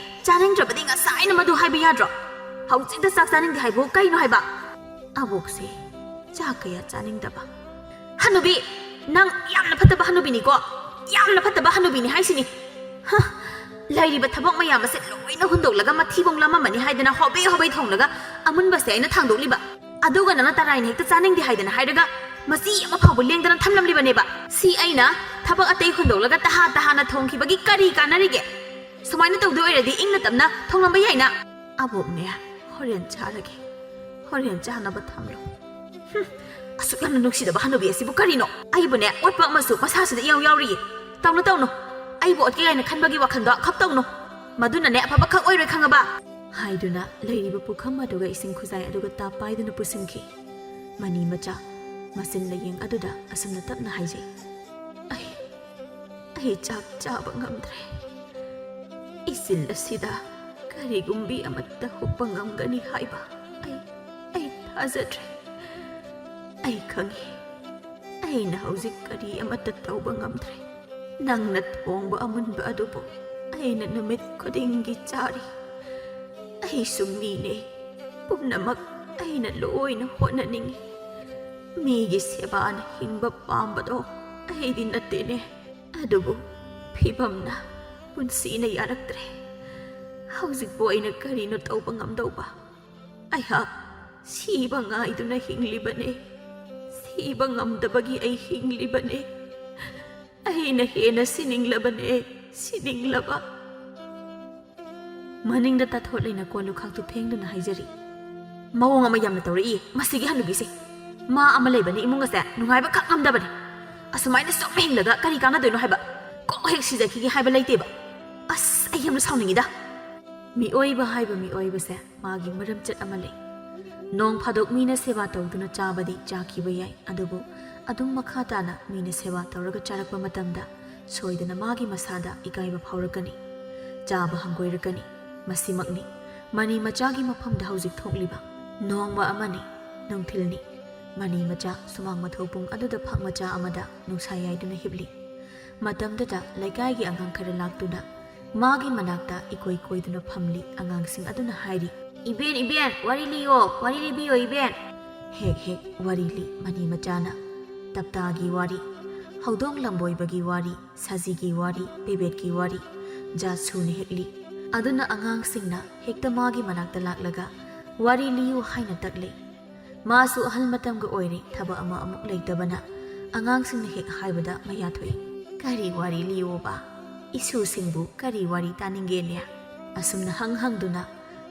S1: ꯆꯥꯅꯤꯡꯗ꯭ꯔꯕꯗꯤ ꯉꯁꯥꯏꯅ ꯃꯗꯨ ꯍꯥꯏꯕ ꯌꯥꯗ꯭ꯔꯣ ꯍꯧꯖꯤꯛꯇ ꯆꯥꯛ ꯆꯥꯅꯤꯡꯗꯦ ꯍꯥꯏꯕꯨ ꯀꯩꯅꯣ ꯍꯥꯏꯕ ꯑꯕꯣꯛꯁꯦ ꯆꯥꯛ ꯀꯌꯥ ꯆꯥꯅꯤꯡꯗꯕ ꯍꯅꯨꯕꯤ ꯅꯪ ꯌꯥꯝꯅ ꯐꯠꯇꯕ ꯍꯅꯨꯕꯤꯅꯤꯀꯣ ꯌꯥꯝꯅ ꯐꯠꯇꯕ ꯍꯅꯨꯕꯤꯅꯤ ꯍꯥꯏꯁꯤꯅꯤ ꯂꯩꯔꯤꯕ ꯊꯕꯛ ꯃꯌꯥꯝ ꯑꯁꯦ ꯂꯣꯏꯅ ꯍꯨꯟꯗꯣꯛꯂꯒ ꯃꯊꯤꯕꯣꯡ ꯂꯝꯃꯝꯃꯅꯤ ꯍꯥꯏꯗꯅ ꯍꯣꯕꯦ ꯍꯣꯕꯦ ꯊꯣꯡꯂꯒ ꯑꯃꯨꯟꯕꯁꯦ ꯑꯩꯅ ꯊꯥꯡꯗꯣꯛꯂꯤꯕ ꯑꯗꯨꯒ ꯅꯪꯅ ꯇꯔꯥꯏꯅ ꯍꯦꯛꯇ ꯆꯥꯅꯤꯡꯗꯦ ꯍꯥꯏꯗꯅ ꯍꯥꯏꯔꯒ ꯃꯆꯤ ꯑꯃ ꯐꯥꯎꯕ ꯂꯦꯡꯗꯅ ꯊꯝꯂꯝꯂꯤꯕꯅꯦꯕ ꯁꯤ ꯑꯩꯅ ꯊꯕꯛ ꯑꯇꯩ ꯍꯨꯟꯗꯣꯛꯂꯒ ꯇꯍꯥꯅ ꯊꯣꯡꯈꯤꯕꯒꯤ ꯀꯔꯤ ꯀꯥꯟꯅꯔꯤꯒꯦ ꯁꯨꯃꯥꯏꯅ ꯇꯧꯗꯣꯏ ꯑꯣꯏꯔꯗꯤ ꯏꯪꯅ ꯇꯞꯅ ꯊꯣꯡꯂꯝꯕ ꯌꯥꯏꯅ ꯑꯕꯣꯛꯅꯦ ꯍꯣꯔꯦꯟ ꯆꯥꯔꯒꯦ ꯍꯣꯔꯦꯟ ꯆꯥꯅꯕ ꯊꯝꯂꯣ ꯑꯁꯨꯛ ꯌꯥꯝꯅ ꯅꯨꯡꯁꯤꯗꯕ ꯍꯅꯨꯕꯤ ꯑꯁꯤꯕꯨ ꯀꯔꯤꯅꯣ ꯑꯩꯕꯨꯅꯦ ꯑꯣꯠꯄ ꯑꯃꯁꯨ ꯃꯁꯥꯁꯤꯗ ꯏꯌꯥꯎ ꯌꯥꯎꯔꯤꯌꯦ ꯇꯧꯅꯨ ꯑꯩꯕꯨ ꯑꯣꯠꯀꯦ ꯀꯥꯏꯅ ꯈꯟꯕꯒꯤ ꯋꯥꯈꯜꯗꯣ ꯈꯞ ꯇꯧꯅꯨ ꯃꯗꯨꯅꯅꯦ ꯑꯐꯕ ꯈꯛ ꯑꯣꯏꯔꯣꯏ ꯈꯪꯉꯕ ꯍꯥꯏꯗꯨꯅ ꯂꯩꯔꯤꯕ ꯄꯨꯈꯝ ꯑꯗꯨꯒ ꯏꯁꯤꯡ ꯈꯨꯖꯥꯏ ꯑꯗꯨꯒ ꯇꯥꯞ ꯄꯥꯏꯗꯨꯅ ꯄꯨꯁꯤꯟꯈꯤ ꯃꯅꯤ ꯃꯆꯥ ꯃꯆꯤꯟ ꯂꯌꯦꯡ ꯑꯗꯨꯗ ꯑꯁꯨꯝꯅ ꯇꯞꯅ ꯍꯥꯏꯖꯩ ꯑꯩ ꯆꯥꯛ ꯆꯥꯕ ꯉꯝꯗ꯭ꯔꯦ ꯏꯆꯤꯜ ꯑꯁꯤꯗ ꯀꯔꯤꯒꯨꯝꯕꯤ ꯑꯃꯠꯇ ꯍꯨꯞꯄ ꯉꯝꯒꯅꯤ ꯍꯥꯏꯕ ꯑꯩ ꯊꯥꯖꯗ꯭ꯔꯦ ꯑꯩ ꯈꯪꯉꯤ ꯑꯩꯅ ꯍꯧꯖꯤꯛ ꯀꯔꯤ ꯑꯃꯠꯇ ꯇꯧꯕ ꯉꯝꯗ꯭ꯔꯦ ꯅꯪꯅ ꯊꯣꯡꯕ ꯑꯃꯨꯟꯕ ꯑꯗꯨꯕꯨ ꯑꯩꯅ ꯅꯨꯃꯤꯠ ꯈꯨꯗꯤꯡꯒꯤ ꯆꯥꯔꯤ ꯑꯩꯁꯨ ꯃꯤꯅꯦ ꯄꯨꯝꯅꯃꯛ ꯑꯩꯅ ꯂꯣꯏꯅ ꯍꯣꯠꯅꯅꯤꯡꯉꯤ ꯃꯤꯒꯤ ꯁꯦꯕꯥꯅ ꯍꯤꯡꯕ ꯄꯥꯝꯕꯗꯣ ꯑꯩꯗꯤ ꯅꯠꯇꯦꯅꯦ ꯑꯗꯨꯕꯨ ꯐꯤꯕꯝꯅ ꯄꯨꯟꯁꯤꯅ ꯌꯥꯔꯛꯇ꯭ꯔꯦ ꯍꯧꯖꯤꯛꯄꯨ ꯑꯩꯅ ꯀꯔꯤꯅꯣ ꯇꯧꯕ ꯉꯝꯗꯧꯕ ꯑꯩꯍꯥꯛ ꯁꯤꯕ ꯉꯥꯏꯗꯨꯅ ꯍꯤꯡꯂꯤꯕꯅꯦ ꯁꯤꯕ ꯉꯝꯗꯕꯒꯤ ꯑꯩ ꯍꯤꯡꯂꯤꯕꯅꯦ ꯑꯩꯅ ꯍꯦꯟꯅ ꯁꯤꯅꯤꯡꯂꯕꯅꯦ ꯁꯤꯅꯤꯡꯂꯕ ꯃꯅꯤꯡꯗ ꯇꯥꯊꯣꯠꯂꯩꯅ ꯀꯣꯟ ꯂꯨꯈꯥꯛꯇꯨ ꯐꯦꯡꯗꯨꯅ ꯍꯥꯏꯖꯔꯤ ꯃꯑꯣꯡ ꯑꯃ ꯌꯥꯝꯅ ꯇꯧꯔꯛꯏ ꯃꯁꯤꯒꯤ ꯍꯅꯨꯕꯤꯁꯦ ꯃꯥ ꯑꯃ ꯂꯩꯕꯅꯤ ꯏꯃꯨꯡ ꯑꯁꯦ ꯅꯨꯡꯉꯥꯏꯕ ꯈꯛ ꯉꯝꯗꯕꯅꯤ ꯑꯁꯨꯃꯥꯏꯅ ꯁꯨꯝ ꯍꯤꯡꯂꯒ ꯀꯔꯤ ꯀꯥꯟꯅꯗꯣꯏꯅꯣ ꯍꯥꯏꯕ ꯀꯣꯛ ꯍꯦꯛ ꯁꯤꯖꯈꯤꯒꯦ ꯍꯥꯏꯕ ꯂꯩꯇꯦꯕ ꯑꯁ ꯑꯩ ꯌꯥꯝꯅ ꯁꯥꯎꯅꯤꯡꯉꯤꯗ ꯃꯤꯑꯣꯏꯕ ꯍꯥꯏꯕ ꯃꯤꯑꯣꯏꯕꯁꯦ ꯃꯥꯒꯤ ꯃꯔꯝꯆꯠ ꯑꯃ ꯂꯩ ꯅꯣꯡ ꯐꯥꯗꯣꯛ ꯃꯤꯅ ꯁꯦꯕꯥ ꯇꯧꯗꯨꯅ ꯆꯥꯕꯗꯤ ꯆꯥꯈꯤꯕ ꯌꯥꯏ ꯑꯗꯨꯕꯨ ꯑꯗꯨꯝ ꯃꯈꯥ ꯇꯥꯅ ꯃꯤꯅ ꯁꯦꯕꯥ ꯇꯧꯔꯒ ꯆꯥꯔꯛꯄ ꯃꯇꯝꯗ ꯁꯣꯏꯗꯅ ꯃꯥꯒꯤ ꯃꯁꯥꯗ ꯏꯀꯥꯏꯕ ꯐꯥꯎꯔꯛꯀꯅꯤ ꯆꯥꯕ ꯍꯪꯒꯣꯏꯔꯛꯀꯅꯤ ꯃꯁꯤꯃꯛꯅꯤ ꯃꯅꯤ ꯃꯆꯥꯒꯤ ꯃꯐꯝꯗ ꯍꯧꯖꯤꯛ ꯊꯣꯛꯂꯤꯕ ꯅꯣꯡꯃ ꯑꯃꯅꯤ ꯅꯨꯡꯊꯤꯜꯅꯤ ꯃꯅꯤ ꯃꯆꯥ ꯁꯨꯃꯥꯡ ꯃꯊꯧ ꯄꯨꯡ ꯑꯗꯨꯗ ꯐꯛ ꯃꯆꯥ ꯑꯃꯗ ꯅꯨꯡꯁꯥ ꯌꯥꯏꯗꯨꯅ ꯍꯤꯞꯂꯤ ꯃꯇꯝꯗꯨꯗ ꯂꯩꯀꯥꯏꯒꯤ ꯑꯉꯥꯡ ꯈꯔ ꯂꯥꯛꯇꯨꯅ ꯃꯥꯒꯤ ꯃꯅꯥꯛꯇ ꯏꯀꯣꯏ ꯀꯣꯏꯗꯨꯅ ꯐꯝꯂꯤ ꯑꯉꯥꯡꯁꯤꯡ ꯑꯗꯨꯅ ꯍꯥꯏꯔꯤ ꯏꯕꯦꯟ ꯋꯥꯔꯤ ꯂꯤꯌꯣ ꯋꯥꯔꯤ ꯂꯤꯕꯤꯌꯣ ꯏꯕꯦꯟ ꯍꯦꯛ ꯋꯥꯔꯤ ꯂꯤ ꯃꯅꯤ ꯃꯆꯥꯅ ꯇꯞꯇꯥꯒꯤ ꯋꯥꯔꯤ ꯍꯧꯗꯣꯡ ꯂꯝꯕꯣꯏꯕꯒꯤ ꯋꯥꯔꯤ ꯁꯖꯤꯒꯤ ꯋꯥꯔꯤ ꯄꯦꯕꯦꯠꯀꯤ ꯋꯥꯔꯤ ꯖꯥꯠ ꯁꯨꯅ ꯍꯦꯛꯂꯤ ꯑꯗꯨꯅ ꯑꯉꯥꯡꯁꯤꯡꯅ ꯍꯦꯛꯇ ꯃꯥꯒꯤ ꯃꯅꯥꯛꯇ ꯂꯥꯛꯂꯒ ꯋꯥꯔꯤ ꯂꯤꯌꯨ ꯍꯥꯏꯅ ꯇꯛꯂꯤ ꯃꯥꯁꯨ ꯑꯍꯜ ꯃꯇꯝꯒ ꯑꯣꯏꯔꯤ ꯊꯕꯛ ꯑꯃ ꯑꯃꯨꯛ ꯂꯩꯇꯕꯅ ꯑꯉꯥꯡꯁꯤꯡꯅ ꯍꯦꯛ ꯍꯥꯏꯕꯗ ꯃꯌꯥ ꯊꯣꯛꯏ ꯀꯔꯤ ꯋꯥꯔꯤ ꯂꯤꯌꯣꯕ ꯏꯁꯨꯁꯤꯡꯕꯨ ꯀꯔꯤ ꯋꯥꯔꯤ ꯇꯥꯅꯤꯡꯒꯦꯅꯦ ꯑꯁꯨꯝꯅ ꯍꯪꯗꯨꯅ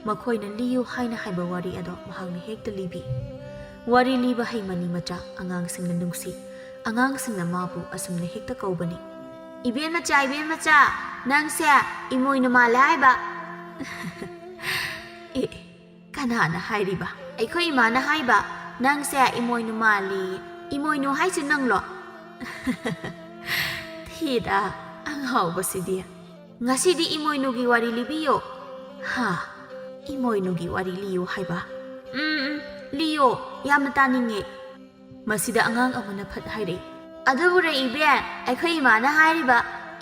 S1: ꯃꯈꯣꯏꯅ ꯂꯤꯌꯨ ꯍꯥꯏꯅ ꯍꯥꯏꯕ ꯋꯥꯔꯤ ꯑꯗꯣ ꯃꯍꯥꯛꯅ ꯍꯦꯛꯇ ꯂꯤꯕꯤ ꯋꯥꯔꯤ ꯂꯤꯕ ꯍꯩ ꯃꯅꯤ ꯃꯆꯥ ꯑꯉꯥꯡꯁꯤꯡꯅ ꯅꯨꯡꯁꯤ ꯑꯉꯥꯡꯁꯤꯡꯅ ꯃꯥꯕꯨ ꯑꯁꯨꯝꯅ ꯍꯦꯛꯇ ꯀꯧꯕꯅꯤ ꯏꯕꯦꯟ ꯃꯆꯥ ꯅꯪꯁꯦ ꯏꯃꯣꯏꯅꯨ ꯃꯥꯜꯂꯦ ꯍꯥꯏꯕ ꯀꯅꯥꯅ ꯍꯥꯏꯔꯤꯕ ꯑꯩꯈꯣꯏ ꯏꯃꯥꯅ ꯍꯥꯏꯕ ꯅꯪꯁꯦ ꯏꯃꯣꯏꯅꯨ ꯃꯥꯜꯂꯤ ꯏꯃꯣꯏꯅු ꯍꯥꯏꯁꯤ ꯅꯪꯂꯣ ꯊꯤꯗ ꯑꯉꯥꯎꯕꯁꯤꯗꯤ ꯉꯁꯤꯗꯤ ꯏꯃꯣꯏꯅꯨꯒꯤ ꯋꯥꯔꯤ ꯂꯤꯕꯤꯌꯣ ꯏꯃꯣꯏꯅꯨꯒꯤ ꯋꯥꯔꯤ ꯂꯤꯌꯨ ꯍꯥꯏꯕ ꯂꯤꯌꯣ ꯌꯥꯝꯅ ꯇꯥꯅꯤꯡꯉꯦ ꯃꯁꯤꯗ ꯑꯉꯥꯡ ꯑꯃꯅ ꯐꯠ ꯍꯥꯏꯔꯛꯏ ꯑꯗꯨꯕꯨꯔꯦ ꯏꯕꯦꯟ ꯑꯩꯈꯣꯏ ꯏꯃꯥꯅ ꯍꯥꯏꯔꯤꯕ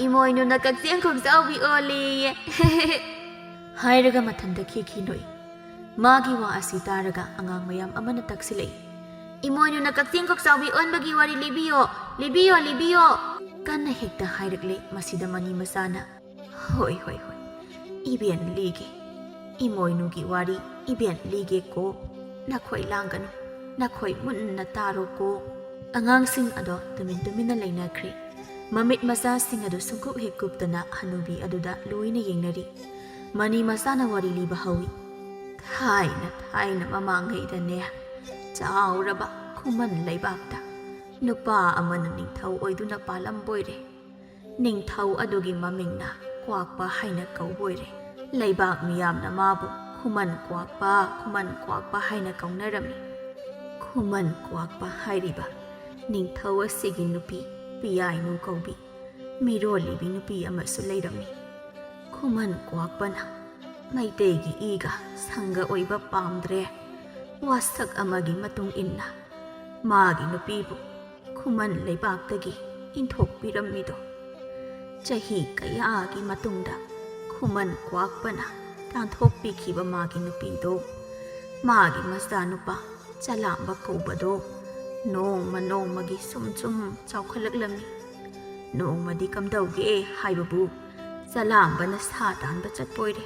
S1: ꯏꯃꯣꯏꯅꯨꯅ ꯀꯛꯆꯦꯡ ꯈꯣꯡꯆꯥꯎꯕꯤ ꯑꯣꯜꯂꯤꯌꯦ ꯍꯥꯏꯔꯒ ꯃꯊꯟꯇ ꯈꯤꯈꯤ ꯅꯣꯛꯏ ꯃꯥꯒꯤ ꯋꯥ ꯑꯁꯤ ꯇꯥꯔꯒ ꯑꯉꯥꯡ ꯃꯌꯥꯝ ꯑꯃꯅ ꯇꯛꯁꯤꯜꯂꯛꯏ ꯏꯃꯣꯏꯅꯨꯅ ꯀꯛꯆꯦꯡ ꯈꯣꯡꯆꯥꯎꯕꯤ ꯑꯣꯟꯕꯒꯤ ꯋꯥꯔꯤ ꯂꯤꯕꯤꯌꯣ ꯀꯟꯅ ꯍꯦꯛꯇ ꯍꯥꯏꯔꯛꯂꯦ ꯃꯁꯤꯗ ꯃꯅꯤ ꯃꯆꯥꯅ ꯍꯣꯏ ꯏꯕꯦꯟ ꯂꯤꯒꯦ ꯏꯃꯣꯏꯅꯨꯒꯤ ꯋꯥꯔꯤ ꯏꯕꯦꯟ ꯂꯤꯒꯦꯀꯣ ꯅꯈꯣꯏ ꯂꯥꯡꯒꯅꯨ ꯅꯈꯣꯏ ꯃꯨꯟꯅ ꯇꯥꯔꯣꯀꯣ ꯑꯉꯥꯡꯁꯤꯡ ꯑꯗꯣ ꯇꯨꯃꯤꯟꯅ ꯂꯩꯅꯈ꯭ꯔꯦ ꯃꯃꯤꯠ ꯃꯆꯥꯁꯤꯡ ꯑꯗꯨ ꯁꯨꯡꯀꯨꯞ ꯍꯦꯛ ꯀꯨꯞꯇꯅ ꯍꯅꯨꯕꯤ ꯑꯗꯨꯗ ꯂꯣꯏꯅ ꯌꯦꯡꯅꯔꯤ ꯃꯅꯤ ꯃꯆꯥꯅ ꯋꯥꯔꯤ ꯂꯤꯕ ꯍꯧꯏ ꯊꯥꯏꯅ ꯃꯃꯥꯡꯉꯩꯗꯅꯦ ꯆꯥꯎꯔꯕ ꯈꯨꯃꯟ ꯂꯩꯕꯥꯛꯇ ꯅꯨꯄꯥ ꯑꯃꯅ ꯅꯤꯡꯊꯧ ꯑꯣꯏꯗꯨꯅ ꯄꯥꯜꯂꯝꯕꯣꯏꯔꯦ ꯅꯤꯡꯊꯧ ꯑꯗꯨꯒꯤ ꯃꯃꯤꯡꯅ ꯀ꯭ꯋꯥꯛꯄ ꯍꯥꯏꯅ ꯀꯧꯕꯣꯏꯔꯦ ꯂꯩꯕꯥꯛ ꯃꯤꯌꯥꯝꯅ ꯃꯥꯕꯨ ꯈꯨꯃꯟ ꯀ꯭ꯋꯥꯛꯄ ꯍꯥꯏꯅ ꯀꯧꯅꯔꯝꯃꯤ ꯈꯨꯃꯟ ꯀ꯭ꯋꯥꯛꯄ ꯍꯥꯏꯔꯤꯕ ꯅꯤꯡꯊꯧ ꯑꯁꯤꯒꯤ ꯅꯨꯄꯤ ꯄꯤꯌꯥꯏꯅꯨ ꯀꯧꯕꯤ ꯃꯤꯔꯣꯜꯂꯤꯕꯤ ꯅꯨꯄꯤ ꯑꯃꯁꯨ ꯂꯩꯔꯝꯃꯤ ꯈꯨꯃꯟ ꯀ꯭ꯋꯥꯛꯄꯅ ꯃꯩꯇꯩꯒꯤ ꯏꯒ ꯁꯪꯒ ꯑꯣꯏꯕ ꯄꯥꯝꯗ꯭ꯔꯦ ꯋꯥꯁꯛ ꯑꯃꯒꯤ ꯃꯇꯨꯡ ꯏꯟꯅ ꯃꯥꯒꯤ ꯅꯨꯄꯤꯕꯨ ꯈꯨꯃꯟ ꯂꯩꯕꯥꯛꯇꯒꯤ ꯏꯟꯊꯣꯛꯄꯤꯔꯝꯃꯤꯗꯣ ꯆꯍꯤ ꯀꯌꯥꯒꯤ ꯃꯇꯨꯡꯗ ꯈꯨꯃꯟ ꯀ꯭ꯋꯥꯛꯄꯅ ꯇꯥꯟꯊꯣꯛꯄꯤꯈꯤꯕ ꯃꯥꯒꯤ ꯅꯨꯄꯤꯗꯣ ꯃꯥꯒꯤ ꯃꯆꯥꯅꯨꯄꯥ ꯆꯂꯥꯝꯕ ꯀꯧꯕꯗꯣ ꯅꯣꯡꯃ ꯅꯣꯡꯃꯒꯤ ꯁꯨꯝ ꯆꯥꯎꯈꯠꯂꯛꯂꯝꯃꯤ꯫ ꯅꯣꯡꯃꯗꯤ ꯀꯝꯗꯧꯒꯦ ꯍꯥꯏꯕꯕꯨ ꯆꯂꯥꯝꯕꯅ ꯁꯥ ꯇꯥꯟꯕ ꯆꯠꯄꯣꯏꯔꯦ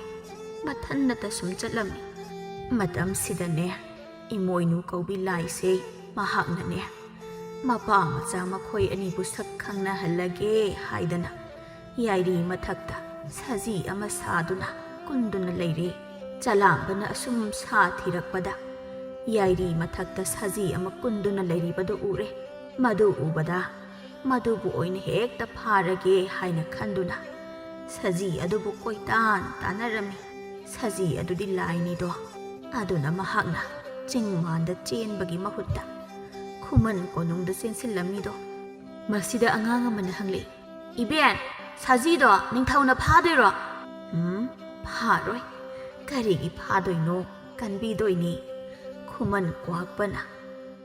S1: ꯃꯊꯟꯇ ꯁꯨꯝ ꯆꯠꯂꯝꯃꯤ꯫ ꯃꯇꯝꯁꯤꯗꯅꯦ ꯏꯃꯣꯏꯅꯨ ꯀꯧꯕꯤ ꯂꯥꯏꯁꯦ ꯃꯍꯥꯛꯅꯅꯦ ꯃꯄꯥ ꯃꯆꯥ ꯃꯈꯣꯏ ꯑꯅꯤꯕꯨ ꯁꯛ ꯈꯪꯅꯍꯜꯂꯒꯦ ꯍꯥꯏꯗꯅ ꯌꯥꯏꯔꯤ ꯃꯊꯛꯇ ꯁꯖꯤ ꯑꯃ ꯁꯥꯗꯨꯅ ꯀꯨꯟꯗꯨꯅ ꯂꯩꯔꯦ꯫ ꯆꯂꯥꯝꯕꯅ ꯑꯁꯨꯝ ꯁꯥ ꯊꯤꯔꯛꯄꯗ ꯌꯥꯏꯔꯤ ꯃꯊꯛꯇ ꯁꯖꯤ ꯑꯃ ꯀꯨꯟꯗꯨꯅ ꯂꯩꯔꯤꯕꯗꯨ ꯎꯔꯦ꯫ ꯃꯗꯨ ꯎꯕꯗ ꯃꯗꯨꯕꯨ ꯑꯣꯏꯅ ꯍꯦꯛꯇ ꯐꯥꯔꯒꯦ ꯍꯥꯏꯅ ꯈꯟꯗꯨꯅ ꯁꯖꯤ ꯑꯗꯨꯕꯨ ꯀꯣꯏꯇꯥꯟ ꯇꯥꯟꯅꯔꯝꯃꯤ꯫ ꯁꯖꯤ ꯑꯗꯨꯗꯤ ꯂꯥꯏꯅꯤꯗꯣ, ꯑꯗꯨꯅ ꯃꯍꯥꯛꯅ ꯆꯤꯡ ꯃꯥꯟꯗ ꯆꯦꯟꯕꯒꯤ ꯃꯍꯨꯠꯇ ꯈꯨꯃꯟ ꯀꯣꯅꯨꯡꯗ ꯆꯦꯟꯁꯤꯜꯂꯝꯃꯤꯗꯣ꯫ ꯃꯁꯤꯗ ꯑꯉꯥꯡ ꯑꯃꯅ ꯍꯪꯂꯛꯏ, "ꯏꯕꯦꯟ, ꯁꯖꯤꯗꯣ ꯅꯤꯡꯊꯧꯅ ꯐꯥꯗꯣꯏꯔꯣ?" ꯐꯥꯔꯣꯏ, ꯀꯔꯤꯒꯤ ꯐꯥꯗꯣꯏꯅꯣ, ꯀꯟꯕꯤꯗꯣꯏꯅꯤ꯫ ꯈꯨꯃꯟ ꯀ꯭ꯋꯥꯛꯄꯅ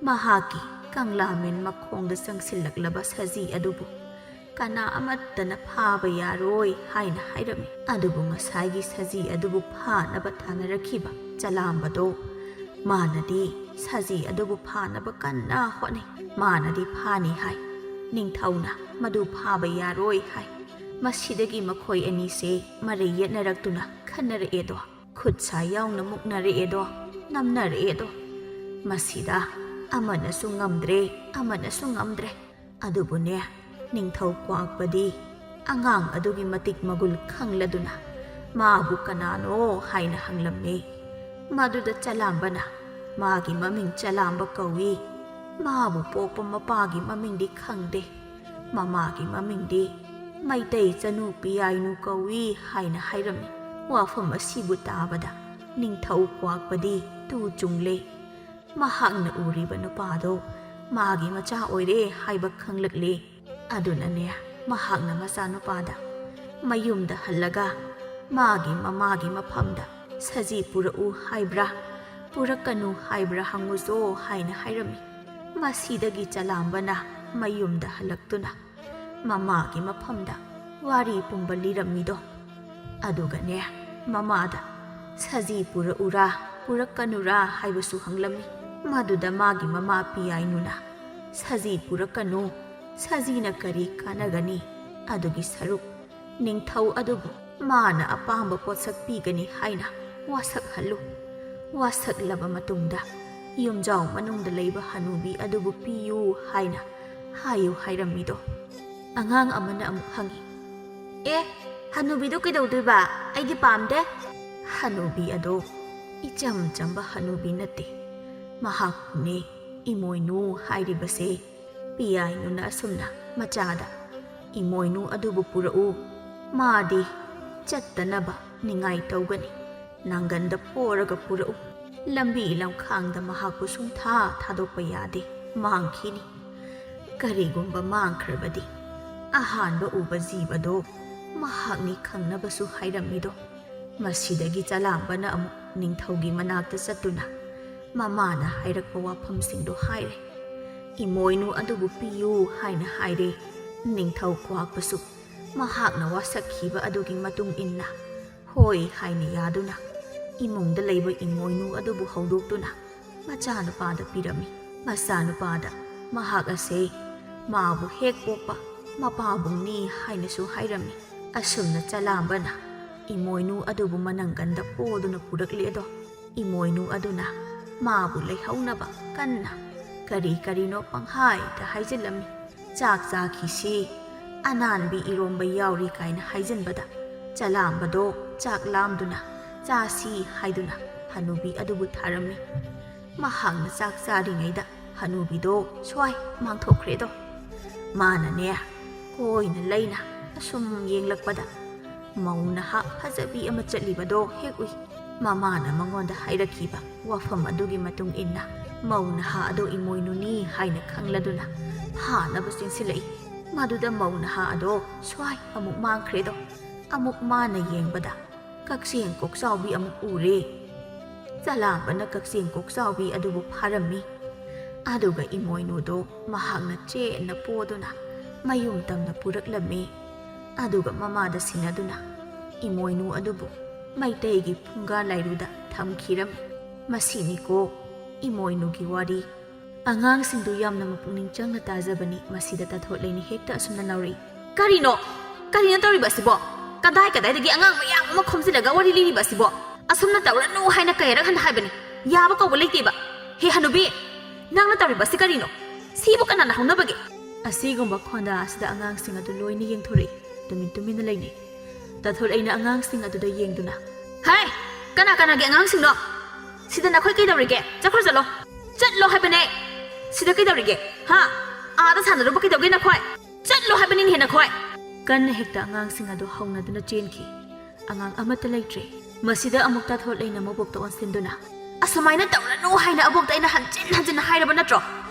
S1: ꯃꯍꯥꯛꯀꯤ ꯀꯪꯂꯥꯃꯦꯟ ꯃꯈꯣꯡꯗ ꯆꯪꯁꯤꯜꯂꯛꯂꯕ ꯁꯖꯤ ꯑꯗꯨꯕꯨ ꯀꯅꯥ ꯑꯃꯠꯇꯅ ꯐꯥꯕ ꯌꯥꯔꯣꯏ ꯍꯥꯏꯅ ꯍꯥꯏꯔꯝꯃꯤ꯫ ꯑꯗꯨꯕꯨ ꯉꯁꯥꯏꯒꯤ ꯁꯖꯤ ꯑꯗꯨꯕꯨ ꯐꯥꯅꯕ ꯇꯥꯟꯅꯔꯛꯈꯤꯕ ꯆꯂꯥꯝꯕꯗꯣ ꯃꯥꯅꯗꯤ ꯁꯖꯤ ꯑꯗꯨꯕు ꯐꯥꯅꯕ ꯀꯟꯅ ꯍꯣꯠꯅꯩ꯫ ꯃꯥꯅꯗꯤ ꯐꯥꯅꯤ ꯍꯥꯏ, ꯅꯤꯡꯊꯧꯅ ꯃꯗꯨ ꯐꯥꯕ ꯌꯥꯔꯣꯏ ꯍꯥꯏ꯫ ꯃꯁꯤꯗꯒꯤ ꯃꯈꯣꯏ ꯑꯅꯤꯁꯦ ꯃꯔꯩ ꯌꯦꯠꯅꯔꯛꯇꯨꯅ ꯈꯟꯅꯔꯛꯑꯦꯗꯣ, ꯈꯨꯠ ꯁꯥ ꯌꯥꯎꯅ ꯃꯨꯛꯅꯔꯛꯑꯦꯗꯣ, ꯅꯝꯅꯔꯛꯑꯦꯗꯣ꯫ ꯃꯁꯤꯗ ꯑꯃꯅꯁꯨ ꯉꯝꯗ꯭ꯔꯦ, ꯑꯃꯅꯁꯨ ꯉꯝꯗ꯭ꯔꯦ꯫ ꯑꯗꯨꯕꯨꯅꯦ ꯅꯤꯡꯊꯧ ꯀ꯭ꯋꯥꯛꯄꯗꯤ ꯑꯉꯥꯡ ꯑꯗꯨꯒꯤ ꯃꯇꯤꯛ ꯃꯒꯨꯜ ꯈꯪꯂꯗꯨꯅ ꯃꯥꯕꯨ ꯀꯅꯥꯅꯣ ꯍꯥꯏꯅ ꯍꯪꯂꯝꯃꯤ꯫ ꯃꯗꯨꯗ ꯆꯂꯥꯝꯕꯅ ꯃꯥꯒꯤ ꯃꯃꯤꯡ ꯆꯂꯥꯝꯕ ꯀꯧꯏ, ꯃꯥꯕꯨ ꯄꯣꯛꯄ ꯃꯄꯥꯒꯤ ꯃꯃꯤꯡꯗꯤ ꯈꯪꯗꯦ, ꯃꯃꯥꯒꯤ ꯃꯃꯤꯡꯗꯤ ꯃꯩꯇꯩ ꯆꯅꯨ ꯄꯤꯌꯥꯏꯅꯨ ꯀꯧꯏ ꯍꯥꯏꯅ ꯍꯥꯏꯔꯝꯃꯤ꯫ ꯋꯥꯐꯝ ꯑꯁꯤꯕꯨ ꯇꯥꯕꯗ ꯅꯤꯡꯊꯧ ꯀ꯭ꯋꯥꯛꯄꯗꯤ ꯇꯨ ꯆꯨꯡꯂꯦ꯫ ꯃꯍꯥꯛꯅ ꯎꯔꯤꯕ ꯅꯨꯄꯥꯗꯣ ꯃꯥꯒꯤ ꯃꯆꯥ ꯑꯣꯏꯔꯦ ꯍꯥꯏꯕ ꯈꯪꯂꯛꯂꯦ꯫ ꯑꯗꯨꯅꯅꯦ ꯃꯍꯥꯛꯅ ꯃꯆꯥꯅꯨꯄꯥꯗ ꯃꯌꯨꯝꯗ ꯍꯜꯂꯒ ꯃꯥꯒꯤ ꯃꯃꯥꯒꯤ ꯃꯐꯝꯗ ꯁꯖꯤ ꯄꯨꯔꯛꯎ ꯍꯥꯏꯕ꯭ꯔꯥ ꯄꯨꯔꯛꯀꯅꯨ ꯍꯥꯏꯕ꯭ꯔꯥ ꯍꯪꯉꯨꯆꯣ ꯍꯥꯏꯅ ꯍꯥꯏꯔꯝꯃꯤ꯫ ꯃꯁꯤꯗꯒꯤ ꯆꯂꯥꯝꯕꯅ ꯃꯌꯨꯝꯗ ꯍꯜꯂꯛꯇꯨꯅ ꯃꯃꯥꯒꯤ ꯃꯐꯝꯗ ꯋꯥꯔꯤ ꯄꯨꯝꯕ ꯂꯤꯔꯝꯃꯤꯗꯣ꯫ ꯑꯗꯨꯒꯅꯦ ꯃꯃꯥꯗ ꯁꯖꯤ ꯄꯨꯔꯛꯎꯔꯥ ꯄꯨꯔꯛꯀꯅꯨꯔꯥ ꯍꯥꯏꯕꯁꯨ ꯍꯪꯂꯝꯃꯤ꯫ ꯃꯗꯨꯗ ꯃꯥꯒꯤ ꯃꯃꯥ ꯄꯤꯌꯥꯏꯅꯨꯅ ꯁꯖꯤ ꯄꯨꯔꯛꯀꯅꯨ, ꯁꯖꯤꯅ ꯀꯔꯤ ꯀꯥꯟꯅꯒꯅꯤ, ꯑꯗꯨꯒꯤ ꯁꯔꯨꯛ ꯅꯤꯡꯊꯧ ꯑꯗꯨꯕꯨ ꯃꯥꯅ ꯑꯄꯥꯝꯕ ꯄꯣꯠꯁꯛ ꯄꯤꯒꯅꯤ ꯍꯥꯏꯅ ꯋꯥꯁꯛꯍꯜꯂꯨ꯫ ꯋꯥꯁꯛꯂꯕ ꯃꯇꯨꯡꯗ ꯌꯨꯝꯖꯥꯎ ꯃꯅꯨꯡꯗ ꯂꯩꯕ ꯍꯅꯨꯕꯤ ꯑꯗꯨꯕꯨ ꯄꯤꯌꯨ ꯍꯥꯏꯅ ꯍꯥꯏꯌꯨ ꯍꯥꯏꯔꯝꯃꯤꯗꯣ꯫ ꯑꯉꯥꯡ ꯑꯃꯅ ꯑꯃꯨꯛ ꯍꯪꯉꯤ, "ꯑꯦ, ꯍꯅꯨꯕꯤꯗꯣ ꯀꯩꯗꯧꯗꯣꯏꯕ? ꯑꯩꯗꯤ ꯄꯥꯝꯗꯦ." ꯍꯅꯨꯕꯤ ꯑꯗꯣ ꯏꯆꯝ ꯆꯝꯕ ꯍꯅꯨꯕꯤ ꯅꯠꯇꯦ, ꯃꯍꯥꯛꯄꯨꯅꯦ ꯏꯃꯣꯏꯅꯨ ꯍꯥꯏꯔꯤꯕꯁꯦ꯫ ꯄꯤꯌꯥꯏꯅꯨꯅ ꯑꯁꯨꯝꯅ ꯃꯆꯥꯗ ꯏꯃꯣꯏꯅꯨ ꯑꯗꯨꯕꯨ ꯄꯨꯔꯛꯎ, ꯃꯥꯗꯤ ꯆꯠꯇꯅꯕ ꯅꯤꯡꯉꯥꯏ ꯇꯧꯒꯅꯤ, ꯅꯥꯡꯒꯟꯗ ꯄꯣꯔꯒ ꯄꯨꯔꯛꯎ, ꯂꯝꯕꯤ ꯂꯝꯈꯥꯡꯗ ꯃꯍꯥꯛꯄꯨ ꯁꯨꯡꯊꯥ ꯊꯥꯗꯣꯛꯄ ꯌꯥꯗꯦ, ꯃꯥꯡꯈꯤꯅꯤ꯫ ꯀꯔꯤꯒꯨꯝꯕ ꯃꯥꯡꯈ꯭ꯔꯕꯗꯤ ꯑꯍꯥꯟꯕ ꯎꯕ ꯖꯤꯕꯗꯣ ꯃꯍꯥꯛꯅꯤ ꯈꯪꯅꯕꯁꯨ ꯍꯥꯏꯔꯝꯃꯤꯗꯣ꯫ ꯃꯁꯤꯗꯒꯤ ꯆꯂꯥꯝꯕꯅ ꯑꯃꯨꯛ ꯅꯤꯡꯊꯧꯒꯤ ꯃꯅꯥꯛꯇ ꯆꯠꯇꯨꯅ ꯃꯃꯥꯅ ꯍꯥꯏꯔꯛꯄ ꯋꯥꯐꯝꯁꯤꯡꯗꯣ ꯍꯥꯏꯔꯦ꯫ ꯏꯃꯣꯏꯅꯨ ꯑꯗꯨꯕꯨ ꯄꯤꯌꯨ ꯍꯥꯏꯅ ꯍꯥꯏꯔꯦ꯫ ꯅꯤꯡꯊꯧ ꯀ꯭ꯋꯥꯛꯄꯁꯨ ꯃꯍꯥꯛꯅ ꯋꯥꯁꯛꯈꯤꯕ ꯑꯗꯨꯒꯤ ꯃꯇꯨꯡ ꯏꯟꯅ ꯍꯣꯏ ꯍꯥꯏꯅ ꯌꯥꯗꯨꯅ ꯏꯃꯨꯡꯗ ꯂꯩꯕ ꯏꯃꯣꯏꯅꯨ ꯑꯗꯨꯕꯨ ꯍꯧꯗꯣꯛꯇꯨꯅ ꯃꯆꯥꯅꯨꯄꯥꯗ ꯄꯤꯔꯝꯃꯤ꯫ ꯃꯆꯥꯅꯨꯄꯥꯗ ꯃꯍꯥꯛ ꯑꯁꯦ ꯃꯥꯕꯨ ꯍꯦꯛ ꯄꯣꯛꯄ ꯃꯄꯥꯕꯨꯡꯅꯤ ꯍꯥꯏꯅꯁꯨ ꯍꯥꯏꯔꯝꯃꯤ꯫ ꯑꯁꯨꯝꯅ ꯆꯂꯥꯝꯕꯅ ꯏꯃꯣꯏꯅꯨ ꯑꯗꯨꯕꯨ ꯃꯅꯪꯒꯟꯗ ꯄꯣꯗꯨꯅ ꯄꯨꯔꯛꯂꯦꯗꯣ꯫ ꯏꯃꯣꯏꯅꯨ ꯑꯗꯨꯅ ꯃꯥꯕꯨ ꯂꯩꯍꯧꯅꯕ ꯀꯟꯅ ꯀꯔꯤ ꯀꯔꯤꯅꯣ ꯄꯪꯍꯥꯏꯗ ꯍꯥꯏꯖꯤꯜꯂꯝꯃꯤ꯫ ꯆꯥꯛ ꯆꯥꯈꯤꯁꯤ, ꯑꯅꯥꯟꯕꯤ ꯏꯔꯣꯝꯕ ꯌꯥꯎꯔꯤ ꯀꯥꯏꯅ ꯍꯥꯏꯖꯤꯟꯕꯗ ꯆꯂꯥꯝꯕꯗꯣ ꯆꯥꯛ ꯂꯥꯝꯗꯨꯅ ꯆꯥꯁꯤ ꯍꯥꯏꯗꯨꯅ ꯍꯅꯨꯕꯤ ꯑꯗꯨꯕꯨ ꯊꯥꯔꯝꯃꯤ꯫ ꯃꯍꯥꯛꯅ ꯆꯥꯛ ꯆꯥꯔꯤꯉꯩꯗ ꯍꯅꯨꯕꯤꯗꯣ ꯁ꯭ꯋꯥꯏ ꯃꯥꯡꯊꯣꯛꯈ꯭ꯔꯦꯗꯣ꯫ ꯃꯥꯅꯅꯦ ꯀꯣꯏꯅ ꯂꯩꯅ ꯑꯁꯨꯝ ꯌꯦꯡꯂꯛꯄꯗ ꯃꯧ ꯅꯍꯥ ꯐꯖꯕꯤ ꯑꯃ ꯆꯠꯂꯤꯕꯗꯣ ꯍꯦꯛ ꯎꯏ꯫ ꯃꯃꯥꯅ ꯃꯉꯣꯟꯗ ꯍꯥꯏꯔꯛꯈꯤꯕ ꯋꯥꯐꯝ ꯑꯗꯨꯒꯤ ꯃꯇꯨꯡ ꯏꯟꯅ ꯃꯧ ꯅꯍꯥ ꯑꯗꯣ ꯏꯃꯣꯏꯅꯨꯅꯤ ꯍꯥꯏꯅ ꯈꯪꯂꯗꯨꯅ ꯐꯥꯅꯕ ꯆꯦꯟꯁꯤꯜꯂꯛꯏ꯫ ꯃꯗꯨꯗ ꯃꯧ ꯅꯍꯥ ꯑꯗꯣ ꯁ꯭ꯋꯥꯏ ꯑꯃꯨꯛ ꯃꯥꯡꯈ꯭ꯔꯦꯗꯣ꯫ ꯑꯃꯨꯛ ꯃꯥꯅ ꯌꯦꯡꯕꯗ ꯀꯛꯆꯦꯡ ꯀꯣꯛꯆꯥꯎꯕꯤ ꯑꯃꯨꯛ ꯎꯔꯦ꯫ ꯆꯂꯥꯝꯕꯅ ꯀꯛꯆꯦꯡ ꯀꯣꯛꯆꯥꯎꯕꯤ ꯑꯗꯨꯕꯨ ꯐꯥꯔꯝꯃꯤ꯫ ꯑꯗꯨꯒ ꯏꯃꯣꯏꯅꯨꯗꯣ ꯃꯍꯥꯛꯅ ꯆꯦꯠꯅ ꯄꯣꯗꯨꯅ ꯃꯌꯨꯝ ꯇꯝꯅ ꯄꯨꯔꯛꯂꯝꯃꯤ꯫ ꯑꯗꯨꯒ ꯃꯃꯥꯗ ꯁꯤꯟꯅꯗꯨꯅ ꯏꯃꯣꯏꯅꯨ ꯑꯗꯨꯕꯨ ꯃꯩꯇꯩꯒꯤ ꯐꯨꯡꯒꯥ ꯂꯥꯏꯔꯨꯗ ꯊꯝꯈꯤꯔꯝꯃꯤ꯫ ꯃꯁꯤꯅꯤꯀꯣ ꯏꯃꯣꯏꯅꯨꯒꯤ ꯋꯥꯔꯤ꯫ ꯑꯉꯥꯡꯁꯤꯡꯗꯨ ꯌꯥꯝꯅ ꯃꯄꯨꯛꯅꯤꯡ ꯆꯪꯅ ꯇꯥꯖꯕꯅꯤ꯫ ꯃꯁꯤꯗ ꯇꯥꯊꯣꯠꯂꯩꯅ ꯍꯦꯛꯇ ꯑꯁꯨꯝꯅ ꯅꯧꯔꯤ꯫ ꯀꯔꯤꯅꯣ ꯇꯧꯔꯤꯕ ꯑꯁꯤꯕꯣ? ꯀꯗꯥꯏꯗꯒꯤ ꯑꯉꯥꯡ ꯃꯌꯥꯝ ꯑꯃ ꯈꯣꯝꯖꯤꯜꯂꯒ ꯋꯥꯔꯤ ꯂꯤꯔꯤꯕ ꯑꯁꯤꯕꯣ? ꯑꯁꯨꯝꯅ ꯇꯧꯔꯅꯨ ꯍꯥꯏꯅ ꯀꯌꯥꯔꯛ ꯍꯟꯅ ꯍꯥꯏꯕꯅꯤ꯫ ꯌꯥꯕ ꯀꯧꯕ ꯂꯩꯇꯦꯕ꯫ ꯍꯦ ꯍꯅꯨꯕꯤ, ꯅꯪꯅ ꯇꯧꯔꯤꯕ ꯑꯁꯤ ꯀꯔꯤꯅꯣ? ꯁꯤꯕꯨ ꯀꯅꯥꯅ ꯍꯧꯅꯕꯒꯦ? ꯑꯁꯤꯒꯨꯝꯕ ꯈꯣꯟꯗꯥ ꯑꯁꯤꯗ ꯑꯉꯥꯡꯁꯤꯡ ꯑꯗꯨ ꯂꯣꯏꯅ ꯌꯦꯡꯊꯣꯔꯛꯏ꯫ ꯇꯨꯃꯤꯟꯅ ꯂꯩꯅꯩ꯫ ꯇꯥꯊꯣꯠꯂꯩꯅ ꯑꯉꯥꯡꯁꯤꯡ ꯑꯗꯨꯗ ꯌꯦꯡꯗꯨꯅ, ꯍꯥꯏ, ꯀꯅꯥꯒꯤ ꯑꯉꯥꯡꯁꯤꯡꯅꯣ? ꯁꯤꯗ ꯅꯈꯣꯏ ꯀꯩꯗꯧꯔꯤꯒꯦ? ꯆꯠꯂꯣ ꯍꯥꯏꯕꯅꯦ꯫ ꯁꯤꯗ ꯀꯩꯗꯧꯔꯤꯒꯦ? ꯑꯥꯗ ꯁꯥꯟꯅꯔꯨꯕ ꯀꯩꯗꯧꯒꯦ ꯅꯈꯣꯏ? ꯆꯠꯂꯣ ꯍꯥꯏꯕꯅꯤꯅꯦ ꯅꯈꯣꯏ꯫ ꯀꯟꯅ ꯍꯦꯛꯇ ꯑꯉꯥꯡꯁꯤꯡ ꯑꯗꯨ ꯍꯧꯅꯗꯨꯅ ꯆꯦꯟꯈꯤ꯫ ꯑꯉꯥꯡ ꯑꯃꯠꯇ ꯂꯩꯇ꯭ꯔꯦ꯫ ꯃꯁꯤꯗ ꯑꯃꯨꯛ ꯇꯥꯊꯣꯠꯂꯩꯅ ꯃꯕꯣꯛꯇ ꯑꯣꯟꯁꯤꯟꯗꯨꯅ, ꯑꯁꯨꯃꯥꯏꯅ ꯇꯧꯔꯅꯨ ꯍꯥꯏꯅ ꯑꯕꯣꯛꯇ ꯑꯩꯅ ꯍꯟꯖꯤꯟ ꯍꯥꯏꯔꯕ ꯅꯠꯇ꯭ꯔꯣ?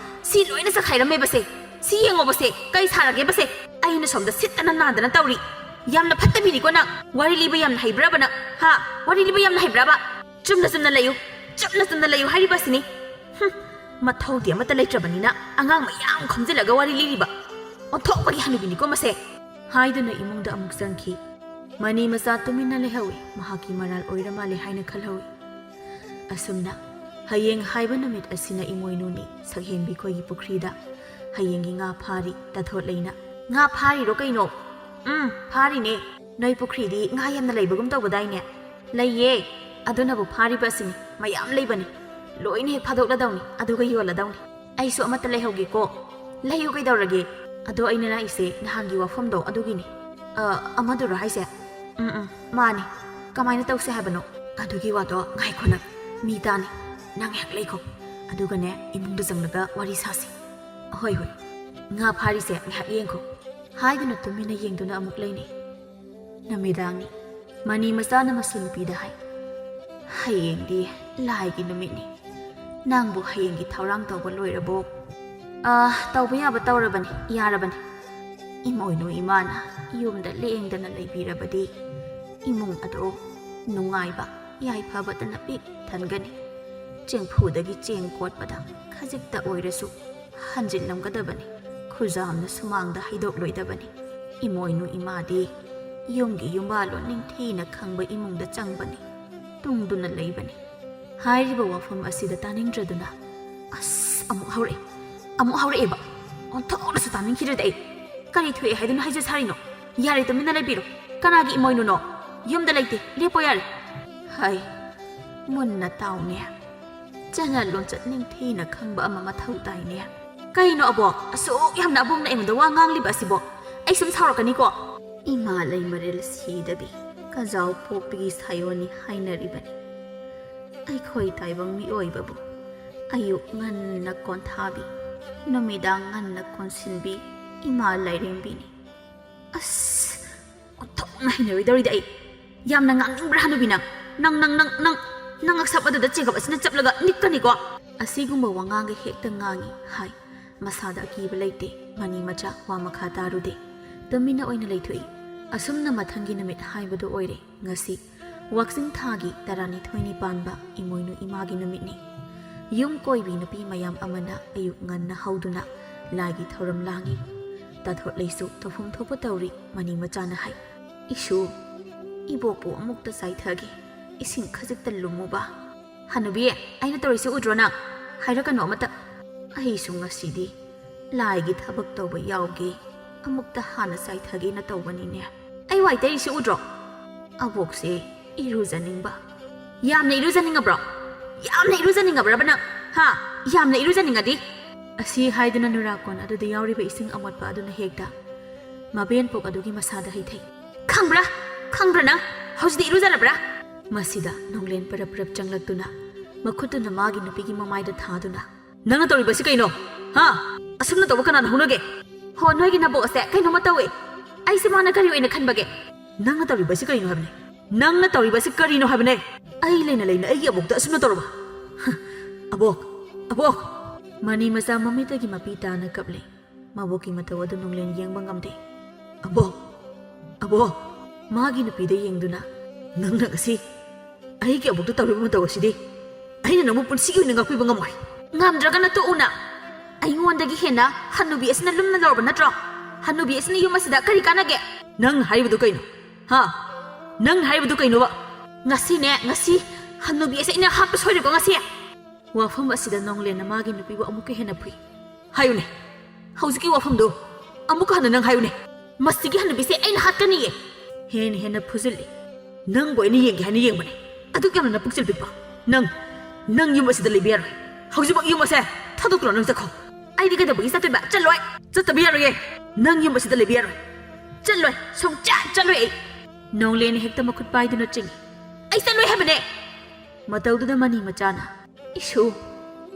S1: ꯁꯤ ꯂꯣꯏꯅ ꯆꯈꯥꯏꯔꯝꯃꯦꯕꯁꯦ꯫ ꯁꯤ ꯌꯦꯡꯉꯣꯕꯁꯦ, ꯀꯩ ꯁꯥꯔꯒꯦꯕꯁꯦ? ꯑꯩꯅ ꯁꯣꯝꯗ ꯁꯤꯠꯇꯅ ꯅꯥꯗꯅ ꯇꯧꯔꯤ꯫ ꯌꯥꯝꯅ ꯐꯠꯇꯕꯤꯅꯤꯀꯣ ꯅꯪ꯫ ꯋꯥꯔꯤ ꯂꯤꯕ ꯌꯥꯝꯅ ꯍꯩꯕ꯭ꯔꯕ ꯅꯪ? ꯋꯥꯔꯤ ꯂꯤꯕ ꯌꯥꯝꯅ ꯍꯩꯕ꯭ꯔꯕ? ꯆꯨꯝꯅ ꯂꯩꯌꯨ ꯍꯥꯏꯔꯤꯕ ꯑꯁꯤꯅꯤ꯫ ꯃꯊꯧꯗꯤ ꯑꯃꯠꯇ ꯂꯩꯇ꯭ꯔꯕꯅꯤꯅ ꯑꯉꯥꯡ ꯃꯌꯥꯝ ꯈꯣꯝꯖꯤꯜꯂꯒ ꯋꯥꯔꯤ ꯂꯤꯔꯤꯕ ꯑꯣꯟꯊꯣꯛꯄꯒꯤ ꯍꯅꯨꯕꯤꯅꯤꯀꯣ ꯃꯁꯦ ꯍꯥꯏꯗꯨꯅ ꯏꯃꯨꯡꯗ ꯑꯃꯨꯛ ꯆꯪꯈꯤ꯫ ꯃꯅꯤ ꯃꯆꯥ ꯇꯨꯃꯤꯟꯅ ꯂꯩꯍꯧꯏ꯫ ꯃꯍꯥꯛꯀꯤ ꯃꯔꯥꯜ ꯑꯣꯏꯔ ꯃꯥꯜꯂꯦ ꯍꯥꯏꯅ ꯈꯜꯍꯧꯏ꯫ ꯑꯁꯨꯝꯅ ꯍꯌꯦꯡ ꯍꯥꯏꯕ ꯅꯨꯃꯤꯠ ꯑꯁꯤꯅ ꯏꯃꯣꯏꯅꯨꯅꯤ ꯁꯛꯍꯦꯟꯕꯤ ꯈꯣꯏꯒꯤ ꯄꯨꯈ꯭ꯔꯤꯗ ꯍꯌꯦꯡꯒꯤ ꯉꯥ ꯐꯥꯔꯤ꯫ ꯇꯥꯊꯣꯠꯂꯩꯅ, ꯉꯥ ꯐꯥꯔꯤꯔꯣ ꯀꯩꯅꯣ? ꯐꯥꯔꯤꯅꯦ꯫ ꯅꯣꯏ ꯄꯨꯈ꯭ꯔꯤꯗꯤ ꯉꯥ ꯌꯥꯝꯅ ꯂꯩꯕꯒꯨꯝ ꯇꯧꯕꯗꯥꯏꯅꯦ? ꯂꯩꯌꯦ, ꯑꯗꯨꯅꯕꯨ ꯐꯥꯔꯤꯕ ꯑꯁꯤꯅꯤ꯫ ꯃꯌꯥꯝ ꯂꯩꯕꯅꯤ꯫ ꯂꯣꯏꯅ ꯍꯦꯛ ꯐꯥꯗꯣꯛꯂꯗꯧꯅꯤ, ꯑꯗꯨꯒ ꯌꯣꯜꯂꯗꯧꯅꯤ꯫ ꯑꯩꯁꯨ ꯑꯃꯠꯇ ꯂꯩꯍꯧꯒꯦꯀꯣ? ꯂꯩꯌꯨ ꯀꯩꯗꯧꯔꯒꯦ? ꯑꯗꯣ ꯑꯩꯅ ꯂꯥꯛꯏꯁꯦ ꯅꯍꯥꯟꯒꯤ ꯋꯥꯐꯝꯗꯣ ꯑꯗꯨꯒꯤꯅꯤ꯫ ꯑꯃꯗꯨꯔꯣ ꯍꯥꯏꯁꯦ? ꯃꯥꯅꯤ꯫ ꯀꯃꯥꯏꯅ ꯇꯧꯁꯦ ꯍꯥꯏꯕꯅꯣ? ꯑꯗꯨꯒꯤ ꯋꯥꯗꯣ ꯉꯥꯏꯈꯣ ꯅꯪ, ꯃꯤ ꯇꯥꯅꯤ꯫ ꯅꯪ ꯍꯦꯛ ꯂꯩꯈꯣ, ꯑꯗꯨꯒꯅꯦ ꯏꯃꯨꯡꯗ ꯆꯪꯂꯒ ꯋꯥꯔꯤ ꯁꯥꯁꯤ꯫ ꯍꯣꯏ, ꯉꯥ ꯐꯥꯔꯤꯁꯦ ꯉꯥꯏꯍꯥꯛ ꯌꯦꯡꯈꯣ ꯍꯥꯏꯗꯨꯅ ꯇꯨꯃꯤꯟꯅ ꯌꯦꯡꯗꯨꯅ ꯑꯃꯨꯛ ꯂꯩꯅꯩ꯫ ꯅꯨꯃꯤꯗꯥꯡꯅꯤ꯫ ꯃꯅꯤ ꯃꯆꯥꯅ ꯃꯁꯨ ꯅꯨꯄꯤꯗ ꯍꯥꯏ, ꯍꯌꯦꯡꯗꯤ ꯂꯥꯏꯒꯤ ꯅꯨꯃꯤꯠꯅꯤ꯫ ꯅꯪꯕꯨ ꯍꯌꯦꯡꯒꯤ ꯊꯧꯔꯥꯡ ꯇꯧꯕ ꯂꯣꯏꯔꯕꯣ? ꯇꯧꯕ ꯌꯥꯕ ꯇꯧꯔꯕꯅꯤ, ꯌꯥꯔꯕꯅꯤ꯫ ꯏꯃꯣꯏꯅꯨ ꯏꯃꯥꯅ ꯌꯨꯝꯗ ꯂꯦꯡꯗꯅ ꯂꯩꯕꯤꯔꯕꯗꯤ ꯏꯃꯨꯡ ꯑꯗꯣ ꯅꯨꯡꯉꯥꯏꯕ ꯌꯥꯏꯐꯕꯇꯅ ꯄꯤꯛ ꯊꯟꯒꯅꯤ꯫ ꯆꯦꯡꯐꯨꯗꯒꯤ ꯆꯦꯡ ꯀꯣꯠꯄꯗ ꯈꯖꯤꯛꯇ ꯑꯣꯏꯔꯁꯨ ꯍꯟꯖꯤꯜꯂꯝꯒꯗꯕꯅꯤ꯫ ꯈꯨꯖꯥꯝꯅ ꯁꯨꯃꯥꯡꯗ ꯍꯩꯗꯣꯛꯂꯣꯏꯗꯕꯅꯤ꯫ ꯏꯃꯣꯏꯅꯨ ꯏꯃꯥꯗꯤ ꯌꯨꯝꯒꯤ ꯌꯨꯝꯕꯥꯜꯂꯣꯟ ꯅꯤꯡꯊꯤꯅ ꯈꯪꯕ ꯏꯃꯨꯡꯗ ꯆꯪꯕꯅꯤ, ꯇꯨꯡꯗꯨꯅ ꯂꯩꯕꯅꯤ꯫ ꯍꯥꯏꯔꯤꯕ ꯋꯥꯐꯝ ꯑꯁꯤꯗ ꯇꯥꯅꯤꯡꯗ꯭ꯔꯗꯨꯅ, ꯑꯁ ꯑꯃꯨꯛ ꯍꯧꯔꯛꯑꯦꯕ꯫ ꯑꯣꯟꯊꯣꯛꯅꯁꯨ ꯇꯥꯅꯤꯡꯈꯤꯗ꯭ꯔꯗꯤ ꯑꯩ ꯀꯔꯤ ꯊꯣꯛꯑꯦ ꯍꯥꯏꯗꯨꯅ ꯍꯥꯏꯖ ꯁꯥꯔꯤꯅꯣ? ꯌꯥꯔꯦ, ꯇꯨꯃꯤꯟꯅ ꯂꯩꯕꯤꯔꯣ꯫ ꯀꯅꯥꯒꯤ ꯏꯃꯣꯏꯅꯨꯅꯣ? ꯌꯨꯝꯗ ꯂꯩꯇꯦ, ꯂꯦꯞꯄꯣ ꯌꯥꯔꯦ꯫ ꯍꯥꯏ, ꯃꯨꯟꯅ ꯇꯥꯎꯅꯦ꯫ ꯆꯠꯅ ꯂꯣꯟꯆꯠ ꯅꯤꯡꯊꯤꯅ ꯈꯪꯕ ꯑꯃ ꯃꯊꯧ ꯇꯥꯏꯅꯦ꯫ ꯀꯩꯅꯣ ꯑꯕꯣꯛ? ꯑꯁꯨꯛ ꯌꯥꯝꯅ ꯑꯕꯣꯛꯅ ꯑꯩꯉꯣꯟꯗ ꯋꯥ ꯉꯥꯡꯂꯤꯕ ꯑꯁꯤꯕꯣ? ꯑꯩ ꯁꯨꯝ ꯁꯥꯎꯔꯛꯀꯅꯤꯀꯣ? ꯏꯃꯥ ꯂꯩꯃꯔꯦꯜ ꯁꯤꯗꯕꯤ ꯀꯖꯥꯎ ꯄꯣꯛꯄꯤꯒꯤ ꯁꯥꯌꯣꯟꯅꯤ ꯍꯥꯏꯅꯔꯤꯕꯅꯤ꯫ ꯑꯩꯈꯣꯏ ꯇꯥꯏꯕꯪ ꯃꯤꯑꯣꯏꯕꯕꯨ ꯑꯌꯨꯛ ꯉꯟꯅ ꯀꯣꯟꯊꯥꯕꯤ, ꯅꯨꯃꯤꯗꯥꯡ ꯉꯟꯅ ꯀꯣꯟꯁꯤꯟꯕꯤ ꯏꯃꯥ ꯂꯥꯏꯔꯦꯝꯕꯤꯅꯤ꯫ ꯑꯁ ꯑꯣꯟꯊꯣꯛꯅ ꯍꯩꯅꯔꯣꯏꯗꯧꯔꯤꯗ ꯑꯩ꯫ ꯌꯥꯝꯅ ꯉꯥꯡꯅꯤꯡꯕ꯭ꯔꯥ ꯍꯅꯨꯕꯤ ꯅꯪ? ꯅꯪ ꯑꯛꯁꯞ ꯑꯗꯨꯗ ꯆꯦꯒꯞ ꯑꯁꯤꯅ ꯆꯞꯂꯒ ꯅꯤꯛꯀꯅꯤꯀꯣ? ꯑꯁꯤꯒꯨꯝꯕ ꯋꯥꯉꯥꯡꯒ ꯍꯦꯛꯇ ꯉꯥꯡꯉꯤ꯫ ꯍꯥꯏ, ꯃꯁꯥꯗ ꯑꯀꯤꯕ ꯂꯩꯇꯦ꯫ ꯃꯅꯤ ꯃꯆꯥ ꯋꯥ ꯃꯈꯥ ꯇꯥꯔꯨꯗꯦ, ꯇꯨꯃꯤꯟꯅ ꯑꯣꯏꯅ ꯂꯩꯊꯣꯛꯏ꯫ ꯑꯁꯨꯝꯅ ꯃꯊꯪꯒꯤ ꯅꯨꯃꯤꯠ ꯍꯥꯏꯕꯗꯨ ꯑꯣꯏꯔꯦ꯫ ꯉꯁꯤ ꯋꯥꯛꯆꯤꯡ ꯊꯥꯒꯤ 12ꯅꯤ ꯄꯥꯟꯕ ꯏꯃꯣꯏꯅꯨ ꯏꯃꯥꯒꯤ ꯅꯨꯃꯤꯠꯅꯤ꯫ ꯌꯨꯝ ꯀꯣꯏꯕꯤ ꯅꯨꯄꯤ ꯃꯌꯥꯝ ꯑꯃꯅ ꯑꯌꯨꯛ ꯉꯟꯅ ꯍꯧꯗꯨꯅ ꯂꯥꯏꯒꯤ ꯊꯧꯔꯝ ꯂꯥꯡꯉꯤ꯫ ꯇꯥꯊꯣꯠꯂꯩꯁꯨ ꯇꯧꯐꯝ ꯊꯣꯛꯄ ꯇꯧꯔꯤ꯫ ꯃꯅꯤ ꯃꯆꯥꯅ ꯍꯥꯏ, ꯏꯁꯨ, ꯏꯕꯣꯛꯄꯨ ꯑꯃꯨꯛꯇ ꯆꯥꯏꯊꯒꯦ, ꯏꯁꯤꯡ ꯈꯖꯤꯛꯇ ꯂꯨꯝꯃꯨꯕ꯫ ꯍꯅꯨꯕꯤ, ꯑꯩꯅ ꯇꯧꯔꯤꯁꯤ ꯎꯗ꯭ꯔꯣ ꯅꯪ? ꯍꯥꯏꯔꯛꯀꯅꯣ ꯑꯃꯠꯇ꯫ ꯑꯩꯁꯨ ꯉꯁꯤꯗꯤ ꯂꯥꯏꯒꯤ ꯊꯕꯛ ꯇꯧꯕ ꯌꯥꯎꯒꯦ, ꯑꯃꯨꯛꯇ ꯍꯥꯟꯅ ꯆꯥꯏꯊꯒꯦꯅ ꯇꯧꯕꯅꯤꯅꯦ꯫ ꯑꯩ ꯋꯥꯏ ꯇꯩꯔꯤꯁꯤ ꯎꯗ꯭ꯔꯣ? ꯑꯕꯣꯛꯁꯦ ꯏꯔꯨꯖꯅꯤꯡꯕ꯫ ꯌꯥꯝꯅ ꯏꯔꯨꯖꯅꯤꯡꯉꯕ꯭ꯔꯣ? ꯌꯥꯝꯅ ꯏꯔꯨꯖꯅꯤꯡꯉꯕ꯭ꯔꯕ ꯅꯪ? ꯌꯥꯝꯅ ꯏꯔꯨꯖꯅꯤꯡꯉꯗꯤ? ꯑꯁꯤ ꯍꯥꯏꯗꯨꯅ ꯅꯨꯔꯥꯀꯣꯟ ꯑꯗꯨꯗ ꯌꯥꯎꯔꯤꯕ ꯏꯁꯤꯡ ꯑꯃꯣꯠꯄ ꯑꯗꯨꯅ ꯍꯦꯛꯇ ꯃꯕꯦꯟꯄꯣꯛ ꯑꯗꯨꯒꯤ ꯃꯁꯥꯗ ꯍꯩꯊꯩ꯫ ꯈꯪꯕ꯭ꯔꯥ ꯅꯪ? ꯍꯧꯖꯤꯛꯇꯤ ꯏꯔꯨꯖꯔꯕ꯭ꯔꯥ? ꯃꯁꯤꯗ ꯅꯣꯡꯂꯦꯟ ꯄꯔꯞ ꯆꯪꯂꯛꯇꯨꯅ ꯃꯈꯨꯠꯇꯨꯅ ꯃꯥꯒꯤ ꯅꯨꯄꯤꯒꯤ ꯃꯃꯥꯏꯗ ꯊꯥꯗꯨꯅ, ꯅꯪꯅ ꯇꯧꯔꯤꯕꯁꯤ ꯀꯩꯅꯣ? ꯑꯁꯨꯝꯅ ꯇꯧꯕ ꯀꯅꯥꯅ ꯍꯧꯅꯒꯦ? ꯍꯣ, ꯅꯣꯏꯒꯤ ꯅꯕꯣꯛ ꯑꯁꯦ ꯀꯩꯅꯣꯝꯃ ꯇꯧꯏ꯫ ꯑꯩꯁꯦ ꯃꯥꯅ ꯀꯔꯤ ꯑꯣꯏꯅ ꯈꯟꯕꯒꯦ? ꯅꯪꯅ ꯇꯧꯔꯤꯕꯁꯤ ꯀꯔꯤꯅꯣ ꯍꯥꯏꯕꯅꯦ? ꯅꯪꯅ ꯇꯧꯔꯤꯕꯁꯤ ꯀꯔꯤꯅꯣ ꯍꯥꯏꯕꯅꯦ? ꯑꯩ ꯂꯩꯅ ꯑꯩꯒꯤ ꯑꯕꯣꯛꯇ ꯑꯁꯨꯝꯅ ꯇꯧꯔꯕ? ꯑꯕꯣꯛ! ꯃꯅꯤ ꯃꯆꯥ ꯃꯃꯤꯠꯇꯒꯤ ꯃꯄꯤ ꯇꯥꯅ ꯀꯞꯂꯦ꯫ ꯃꯕꯣꯛꯀꯤ ꯃꯇꯧ ꯑꯗꯨ ꯅꯣꯡꯂꯦꯟ ꯌꯦꯡꯕ ꯉꯝꯗꯦ꯫ ꯑꯕꯣꯛ! ꯃꯥꯒꯤ ꯅꯨꯄꯤꯗ ꯌꯦꯡꯗꯨꯅ, ꯅꯪꯅ ꯉꯁꯤ ꯑꯩꯒꯤ ꯑꯕꯣꯛꯇ ꯇꯧꯔꯤꯕ ꯃꯇꯧ ꯑꯁꯤꯗꯤ ꯑꯩꯅ ꯅꯪꯕꯨ ꯄꯨꯟꯁꯤꯒꯤ ꯑꯣꯏꯅ ꯉꯥꯛꯄꯤꯕ ꯉꯝꯃꯣꯏ꯫ ꯉꯝꯗ꯭ꯔꯒꯅ ꯇꯣꯛꯎꯅ꯫ ꯑꯩꯉꯣꯟꯗꯒꯤ ꯍꯦꯟꯅ ꯍꯟꯅꯨꯕꯤ ꯑꯁꯤꯅ ꯂꯨꯝꯅ ꯂꯧꯔꯕ ꯅꯠꯇ꯭ꯔꯣ? Hanubi asina yum asida kari kanage nang haibudu kaino ha nang haibudu kaino ba ngasi ne ngasi Hanubi asina hap soire ko ngasi wafam asida nongle na magi nupi bu amuke hena pui hayune hauziki wafam do amuka hana nang hayune masigi Hanubi se aina hatkani ye hena phuzili nang boy ni yeng hani yeng bane aduk yamna puksil bipa nang yum asida libiyar hauji bak yum asa thadukro nang zakho ai di kada bagi sa ba chaloi chatabiyar ye nang yum asida libiyar chaloi song chaloi nongle ni hekta makut pai duna ching ai saloi habane matau du mani machana isu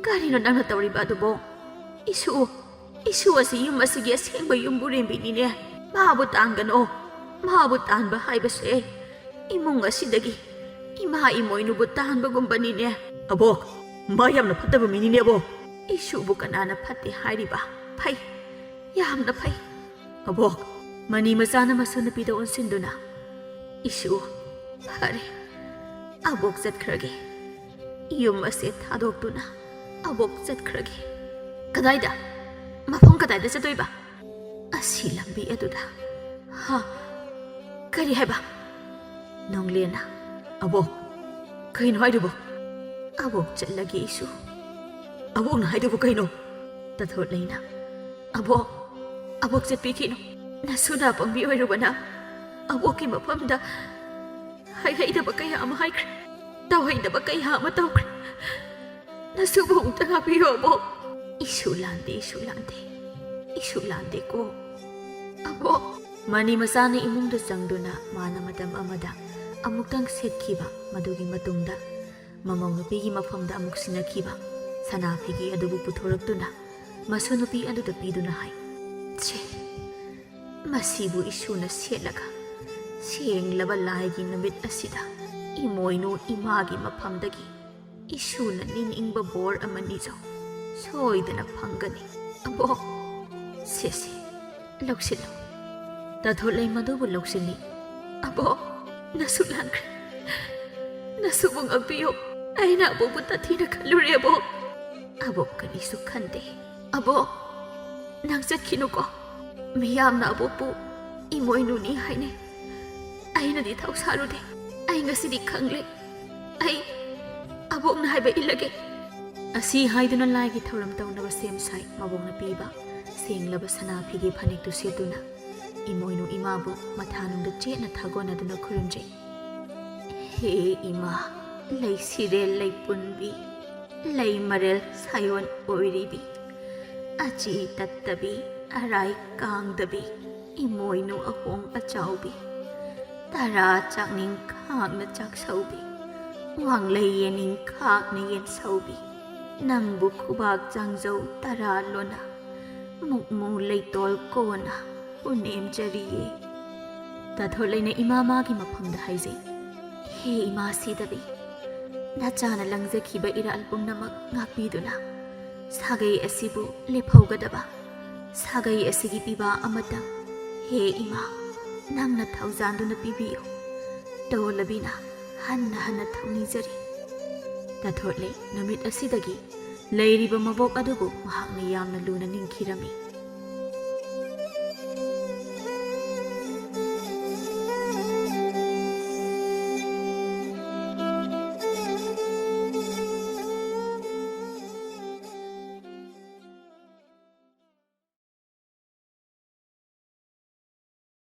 S1: kari no nang tawri ba do bo isu asi yum asigi asengba yum burembi ni ne mabu tangano mabu tan ba hai ba se imung asidagi ima Emoinudo tan ba gumbani ne abo ma yamna phattaba mini ne abo isu bu kanana phatti hairi ba phai yamna phai abo mani masana masana pida onsinduna isu phare abok zatkrage yum ase thadokduna abok zatkrage kadaida mafam kadaida chatoiba asi lambi aduda ha kari haiba nonglena abok kaino haidubo abok chalage isu abok na haidubo kaino tathot leina abok chatpikino nasuna pangbi oirubana aboki mafamda haidaba kaya ama haikre tawhaidaba kaya ama tawkre nasubu utanga biyo abo isu lande ko abo mani masana imungda changduna mana matam amada amuktang setkiba madugi matungda mamau nupigi mafamda amuk sinakiba sana pigi adubu puthoraktuna masu nupi aduda piduna hai che masibu isuna setlaga senglaba laigi namit asida imoinu imagi mafamdagi isuna niningba bor amani jo soidana phangani abo sese loksilo tatholai madubu loksili abo nasulankre nasubung abiyo aina abo tathina khalure abo karisu khande abo nang chatkino ko miyamna abo pu Emoinu ni haine aina di thau sarude ai ngasidi khangle ai abok na haiba ilage asi haiduna laigi thoram tawnaba sem sai mabong na piba senglaba sana phigi phanek tu setuna Emoinu imabu mathanungda chena thagona duna khurumje he ima lei sirel lei punbi lei marel sayon oiribi achi tattabi arai kangdabi Emoinu ahong achaubi tara chakning khak na chak saubi wang lei yening khak na yen saubi nangbu khubak changjau tara lona mukmu leitol kona unem jariye tatholena imama gi mafamda haije he ima sidabi nachana langjakhiba iral pumnamak ngapiduna sagai asibu lephaugadaba sagai asigi piba amata he ima nangna thaujanduna pibiyo tolabina hanna thauni jari tathole namit asidagi leiriba mabok adubu mahakna yamna luna ningkhirami